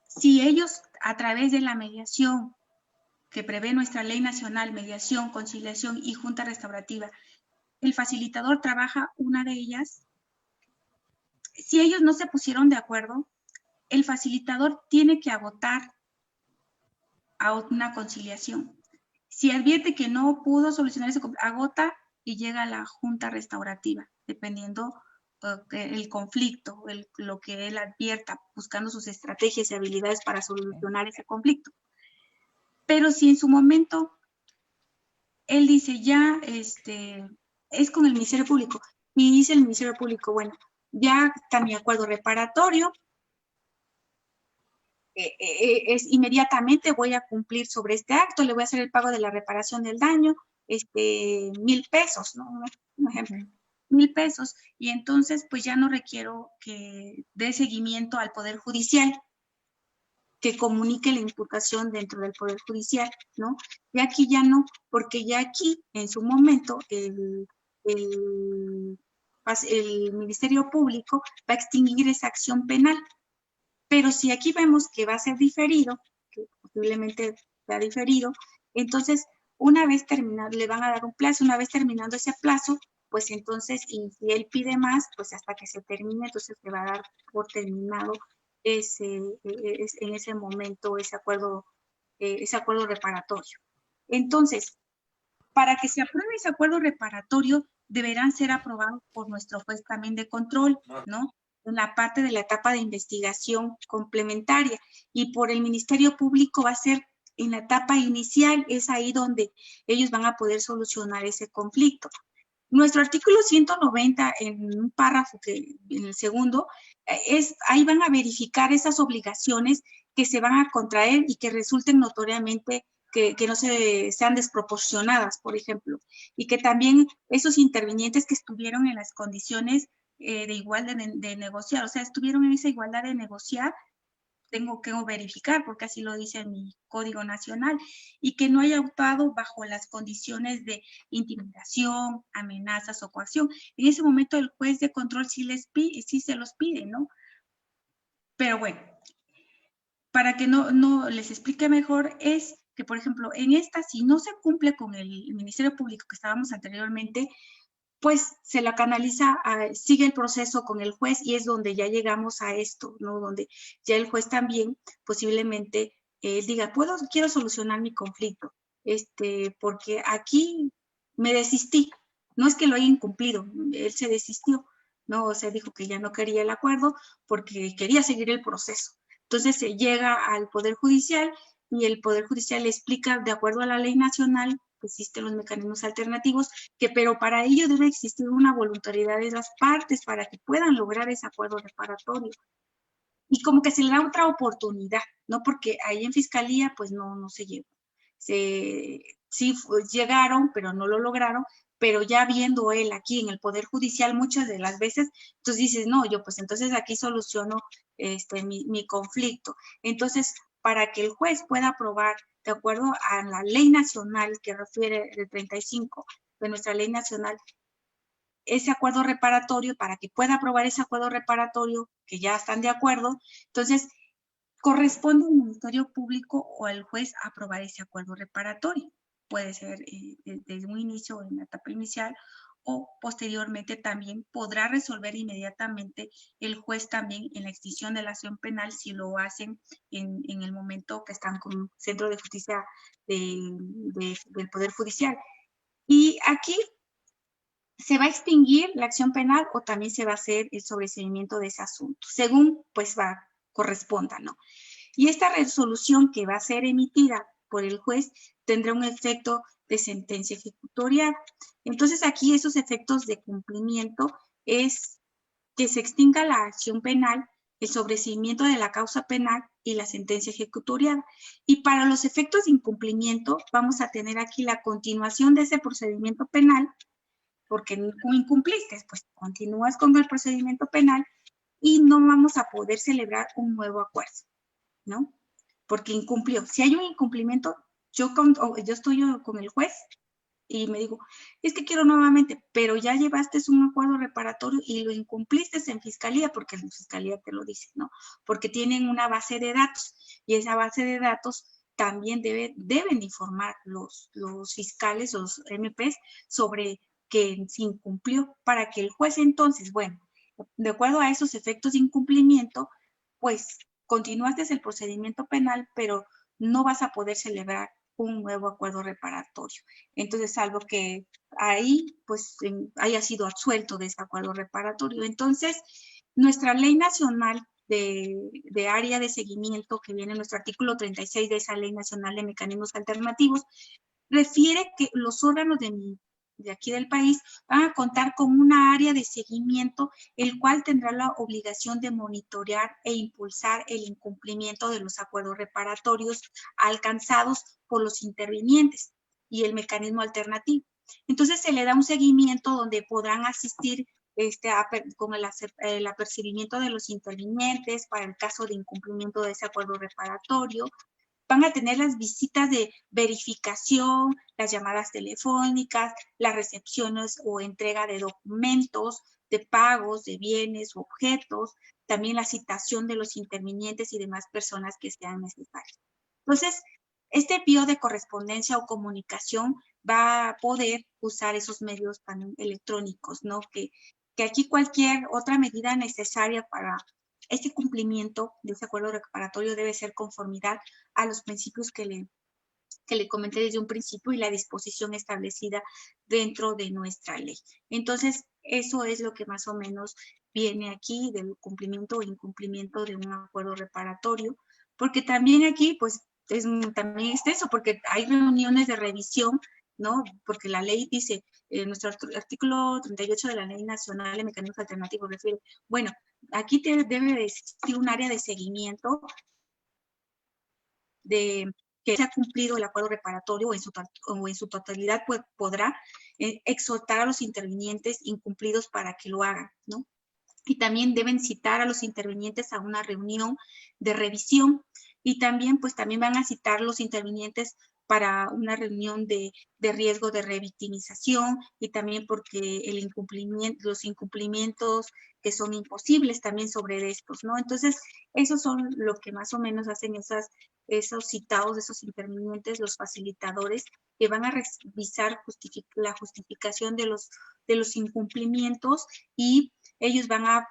si ellos a través de la mediación que prevé nuestra Ley Nacional, mediación, conciliación y junta restaurativa, el facilitador trabaja una de ellas, si ellos no se pusieron de acuerdo, el facilitador tiene que agotar a una conciliación. Si advierte que no pudo solucionar ese conflicto, agota y llega a la junta restaurativa, dependiendo el conflicto, lo que él advierta, buscando sus estrategias y habilidades para solucionar ese conflicto. Pero si en su momento él dice ya, es con el Ministerio Público, y dice el Ministerio Público, bueno, ya está mi acuerdo reparatorio, inmediatamente voy a cumplir sobre este acto, le voy a hacer el pago de la reparación del daño, 1,000 pesos, ¿no? Un ejemplo, 1,000 pesos, y entonces pues ya no requiero que dé seguimiento al Poder Judicial, que comunique la imputación dentro del Poder Judicial, ¿no? Y aquí ya no, porque ya aquí, en su momento, el Ministerio Público va a extinguir esa acción penal. Pero si aquí vemos que va a ser diferido, que posiblemente sea diferido, entonces una vez terminado, le van a dar un plazo, una vez terminando ese plazo, pues entonces, y si él pide más, pues hasta que se termine, entonces le va a dar por terminado en ese momento ese acuerdo reparatorio. Entonces, para que se apruebe ese acuerdo reparatorio, deberán ser aprobados por nuestro juez también de control, ¿no? En la parte de la etapa de investigación complementaria, y por el Ministerio Público va a ser en la etapa inicial, es ahí donde ellos van a poder solucionar ese conflicto. Nuestro artículo 190, en un párrafo, en el segundo, ahí van a verificar esas obligaciones que se van a contraer y que resulten notoriamente que no sean desproporcionadas, por ejemplo, y que también esos intervinientes que estuvieron en las condiciones de igualdad de negociar, o sea, estuvieron en esa igualdad de negociar, tengo que verificar, porque así lo dice mi Código Nacional, y que no haya actuado bajo las condiciones de intimidación, amenazas o coacción. En ese momento el juez de control sí se los pide, ¿no? Pero bueno, para que no les explique mejor, es que, por ejemplo, en esta, si no se cumple con el Ministerio Público que estábamos anteriormente, pues se la canaliza, sigue el proceso con el juez, y es donde ya llegamos a esto, ¿no? Donde ya el juez también posiblemente diga, quiero solucionar mi conflicto, porque aquí me desistí, no es que lo haya incumplido, él se desistió, ¿no? O sea, dijo que ya no quería el acuerdo porque quería seguir el proceso. Entonces se llega al Poder Judicial, y el Poder Judicial le explica, de acuerdo a la Ley Nacional, que existen los mecanismos alternativos, pero para ello debe existir una voluntariedad de las partes para que puedan lograr ese acuerdo reparatorio. Y como que se le da otra oportunidad, ¿no? Porque ahí en Fiscalía, pues no se llegó. Sí llegaron, pero no lo lograron, pero ya viendo él aquí en el Poder Judicial muchas de las veces, entonces dices, no, yo pues entonces aquí soluciono mi conflicto. Entonces, para que el juez pueda aprobar, de acuerdo a la ley nacional que refiere el 35 de nuestra ley nacional, ese acuerdo reparatorio, para que pueda aprobar ese acuerdo reparatorio, que ya están de acuerdo, entonces corresponde al Ministerio Público o al juez aprobar ese acuerdo reparatorio. Puede ser desde un inicio, en la etapa inicial, o posteriormente también podrá resolver inmediatamente el juez también en la extinción de la acción penal, si lo hacen en el momento que están con un centro de justicia del Poder Judicial. Y aquí se va a extinguir la acción penal, o también se va a hacer el sobreseimiento de ese asunto, según pues corresponda, ¿no? Y esta resolución que va a ser emitida por el juez tendrá un efecto de sentencia ejecutorial. Entonces aquí esos efectos de cumplimiento es que se extinga la acción penal, el sobreseimiento de la causa penal y la sentencia ejecutorial. Y para los efectos de incumplimiento vamos a tener aquí la continuación de ese procedimiento penal porque incumpliste, pues continúas con el procedimiento penal y no vamos a poder celebrar un nuevo acuerdo, ¿no? Porque incumplió. Si hay un incumplimiento, yo estoy con el juez y me digo, es que quiero nuevamente, pero ya llevaste un acuerdo reparatorio y lo incumpliste en fiscalía, porque la fiscalía te lo dice, ¿no? Porque tienen una base de datos y esa base de datos también deben informar los fiscales, los MPs, sobre que se incumplió, para que el juez entonces, bueno, de acuerdo a esos efectos de incumplimiento, pues continuaste el procedimiento penal, pero no vas a poder celebrar un nuevo acuerdo reparatorio. Entonces, salvo que ahí, pues, haya sido absuelto de ese acuerdo reparatorio. Entonces, nuestra ley nacional de área de seguimiento, que viene en nuestro artículo 36 de esa ley nacional de mecanismos alternativos, refiere que los órganos de aquí del país van a contar con una área de seguimiento, el cual tendrá la obligación de monitorear e impulsar el incumplimiento de los acuerdos reparatorios alcanzados por los intervinientes y el mecanismo alternativo. Entonces se le da un seguimiento donde podrán asistir con el apercibimiento de los intervinientes para el caso de incumplimiento de ese acuerdo reparatorio. Van a tener las visitas de verificación, las llamadas telefónicas, las recepciones o entrega de documentos, de pagos, de bienes o objetos, también la citación de los intervinientes y demás personas que sean necesarias. Entonces, este envío de correspondencia o comunicación va a poder usar esos medios también electrónicos, ¿no? Que aquí cualquier otra medida necesaria para este cumplimiento de ese acuerdo reparatorio debe ser conformidad a los principios que le comenté desde un principio y la disposición establecida dentro de nuestra ley. Entonces, eso es lo que más o menos viene aquí del cumplimiento o incumplimiento de un acuerdo reparatorio, porque también aquí, pues, también es eso, porque hay reuniones de revisión, ¿no? Porque la ley dice, nuestro artículo 38 de la Ley Nacional de Mecanismos Alternativos refiere, bueno, aquí debe de existir un área de seguimiento de que se ha cumplido el acuerdo reparatorio o en su totalidad, pues podrá exhortar a los intervinientes incumplidos para que lo hagan, ¿no? Y también deben citar a los intervinientes a una reunión de revisión y también, pues también van a citar los intervinientes para una reunión de riesgo de revictimización y también porque los incumplimientos que son imposibles también sobre estos, ¿no? Entonces, esos son lo que más o menos hacen esos citados, esos intervinientes, los facilitadores, que van a revisar la justificación de los incumplimientos y ellos van a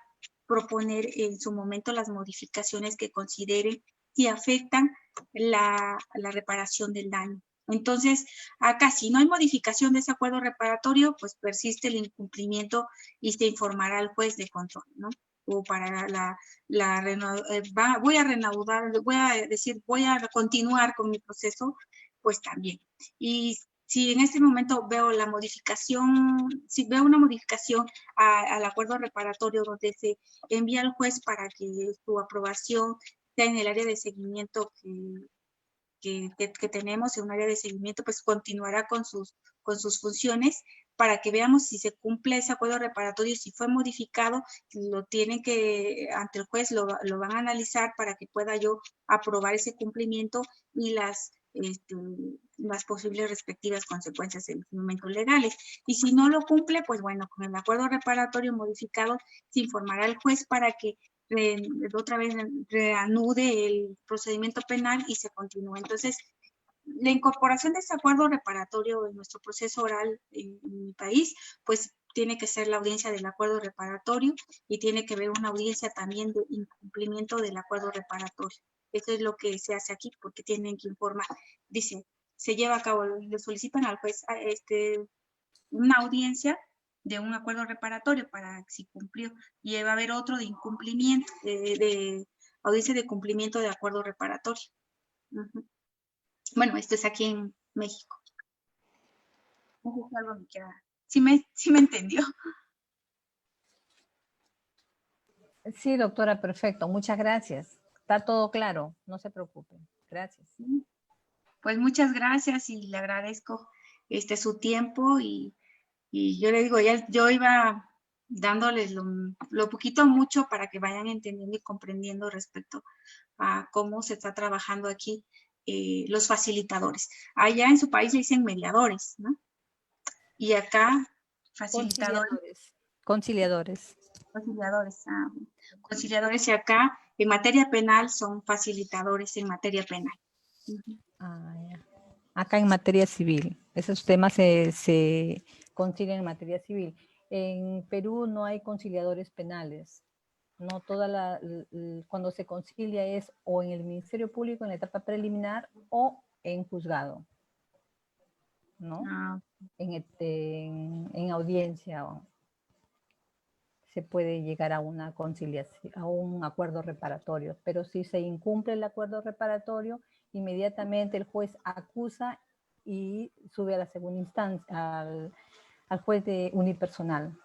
proponer en su momento las modificaciones que consideren si afectan la reparación del daño. Entonces, acá si no hay modificación de ese acuerdo reparatorio, pues persiste el incumplimiento y se informará al juez de control, ¿no? O para voy a reanudar, voy a continuar con mi proceso, pues también. Y si en este momento veo la modificación, si veo una modificación al acuerdo reparatorio donde se envía al juez para que su aprobación sea en el área de seguimiento que tenemos, en un área de seguimiento, pues continuará con sus funciones para que veamos si se cumple ese acuerdo reparatorio, si fue modificado, lo tienen que, ante el juez lo van a analizar para que pueda yo aprobar ese cumplimiento y las posibles respectivas consecuencias en el momento legales. Y si no lo cumple, pues bueno, con el acuerdo reparatorio modificado se informará al juez para que otra vez reanude el procedimiento penal y se continúe. Entonces, la incorporación de este acuerdo reparatorio en nuestro proceso oral en mi país, pues tiene que ser la audiencia del acuerdo reparatorio y tiene que haber una audiencia también de incumplimiento del acuerdo reparatorio. Eso es lo que se hace aquí, porque tienen que informar. Dice, se lleva a cabo, le solicitan al juez una audiencia de un acuerdo reparatorio para si cumplió, y va a haber otro de incumplimiento, de audiencia de cumplimiento de acuerdo reparatorio. Bueno, esto es aquí en México. No sé si algo me queda. ¿Sí me entendió? Sí, doctora, perfecto. Muchas gracias. Está todo claro. No se preocupe. Gracias. Pues muchas gracias y le agradezco su tiempo y Y yo le digo, yo iba dándoles lo poquito mucho para que vayan entendiendo y comprendiendo respecto a cómo se está trabajando aquí los facilitadores. Allá en su país le dicen mediadores, ¿no? Y acá facilitadores. Conciliadores. Conciliadores. Conciliadores, y acá en materia penal son facilitadores en materia penal. Ya. Acá en materia civil, esos temas se concilian en materia civil. En Perú no hay conciliadores penales. No cuando se concilia es o en el Ministerio Público en la etapa preliminar o en juzgado, ¿no? En audiencia se puede llegar a una conciliación, a un acuerdo reparatorio, pero si se incumple el acuerdo reparatorio, inmediatamente el juez acusa y sube a la segunda instancia, al juez de unipersonal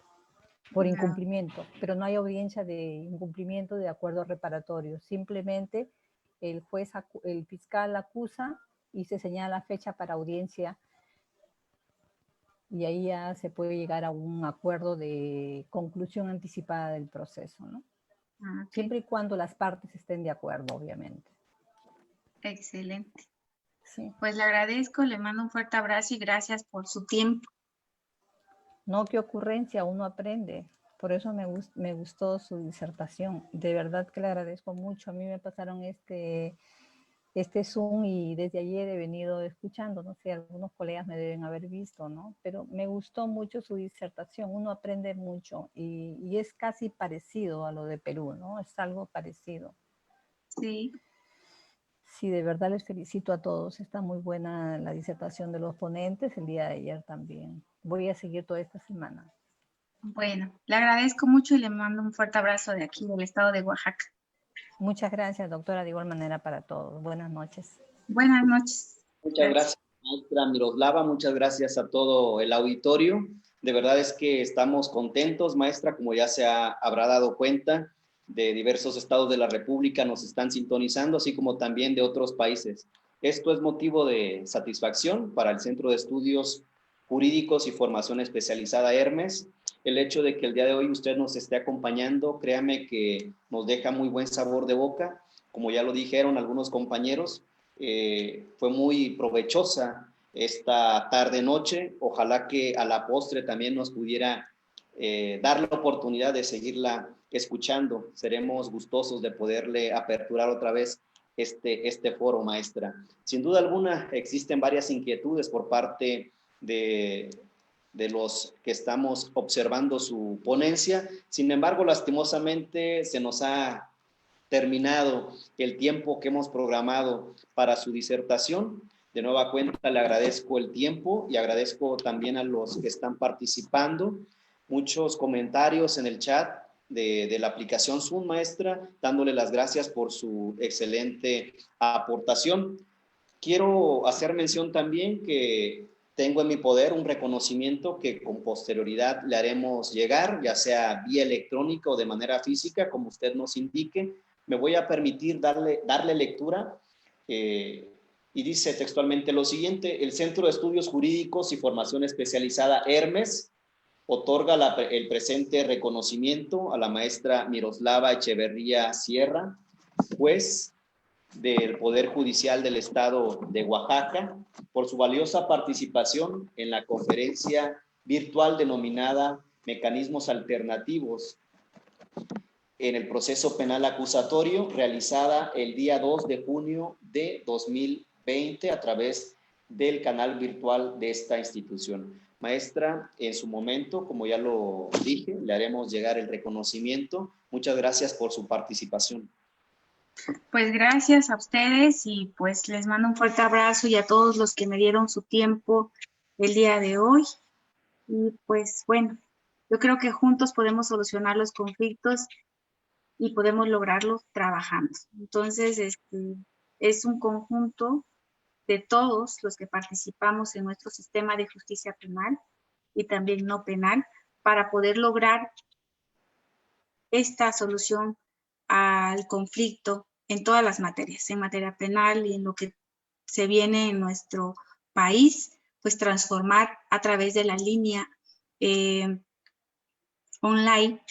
por incumplimiento, pero no hay audiencia de incumplimiento de acuerdo reparatorio, simplemente el fiscal acusa y se señala la fecha para audiencia y ahí ya se puede llegar a un acuerdo de conclusión anticipada del proceso, ¿no? Siempre y cuando las partes estén de acuerdo, obviamente. Excelente. Sí. Pues le agradezco, le mando un fuerte abrazo y gracias por su tiempo. No, qué ocurrencia, uno aprende. Por eso me gustó su disertación. De verdad que le agradezco mucho. A mí me pasaron este Zoom y desde ayer he venido escuchando, no sé, algunos colegas me deben haber visto, ¿no? Pero me gustó mucho su disertación, uno aprende mucho y es casi parecido a lo de Perú, ¿no? Es algo parecido. Sí. Sí, de verdad les felicito a todos, está muy buena la disertación de los ponentes, el día de ayer también. Voy a seguir toda esta semana. Bueno, le agradezco mucho y le mando un fuerte abrazo de aquí, del estado de Oaxaca. Muchas gracias, doctora, de igual manera para todos. Buenas noches. Buenas noches. Muchas gracias, maestra Miroslava. Muchas gracias a todo el auditorio. De verdad es que estamos contentos, maestra, como ya se habrá dado cuenta, de diversos estados de la República nos están sintonizando, así como también de otros países. Esto es motivo de satisfacción para el Centro de Estudios Jurídicos y Formación Especializada Hermes. El hecho de que el día de hoy usted nos esté acompañando, créame que nos deja muy buen sabor de boca. Como ya lo dijeron algunos compañeros, fue muy provechosa esta tarde-noche. Ojalá que a la postre también nos pudiera dar la oportunidad de seguirla escuchando. Seremos gustosos de poderle aperturar otra vez este foro, maestra. Sin duda alguna, existen varias inquietudes por parte de los que estamos observando su ponencia. Sin embargo, lastimosamente se nos ha terminado el tiempo que hemos programado para su disertación. De nueva cuenta le agradezco el tiempo y agradezco también a los que están participando. Muchos comentarios en el chat de la aplicación Zoom, maestra, dándole las gracias por su excelente aportación. Quiero hacer mención también que tengo en mi poder un reconocimiento que con posterioridad le haremos llegar, ya sea vía electrónica o de manera física, como usted nos indique. Me voy a permitir darle lectura y dice textualmente lo siguiente: el Centro de Estudios Jurídicos y Formación Especializada Hermes otorga el presente reconocimiento a la maestra Miroslava Echeverría Sierra, juez del Poder Judicial del Estado de Oaxaca, por su valiosa participación en la conferencia virtual denominada Mecanismos Alternativos en el proceso penal acusatorio, realizada el día 2 de junio de 2020 a través del canal virtual de esta institución. Maestra, en su momento, como ya lo dije, le haremos llegar el reconocimiento. Muchas gracias por su participación. Pues gracias a ustedes y pues les mando un fuerte abrazo y a todos los que me dieron su tiempo el día de hoy. Y pues bueno, yo creo que juntos podemos solucionar los conflictos y podemos lograrlos trabajando. Entonces, es un conjunto de todos los que participamos en nuestro sistema de justicia penal y también no penal para poder lograr esta solución al conflicto en todas las materias, en materia penal y en lo que se viene en nuestro país, pues transformar a través de la línea online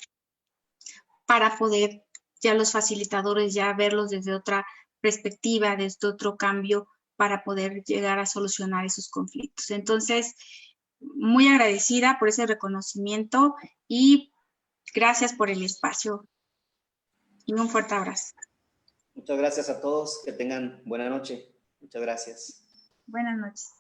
para poder ya los facilitadores ya verlos desde otra perspectiva, desde otro cambio para poder llegar a solucionar esos conflictos. Entonces, muy agradecida por ese reconocimiento y gracias por el espacio. Y un fuerte abrazo. Muchas gracias a todos. Que tengan buena noche. Muchas gracias. Buenas noches.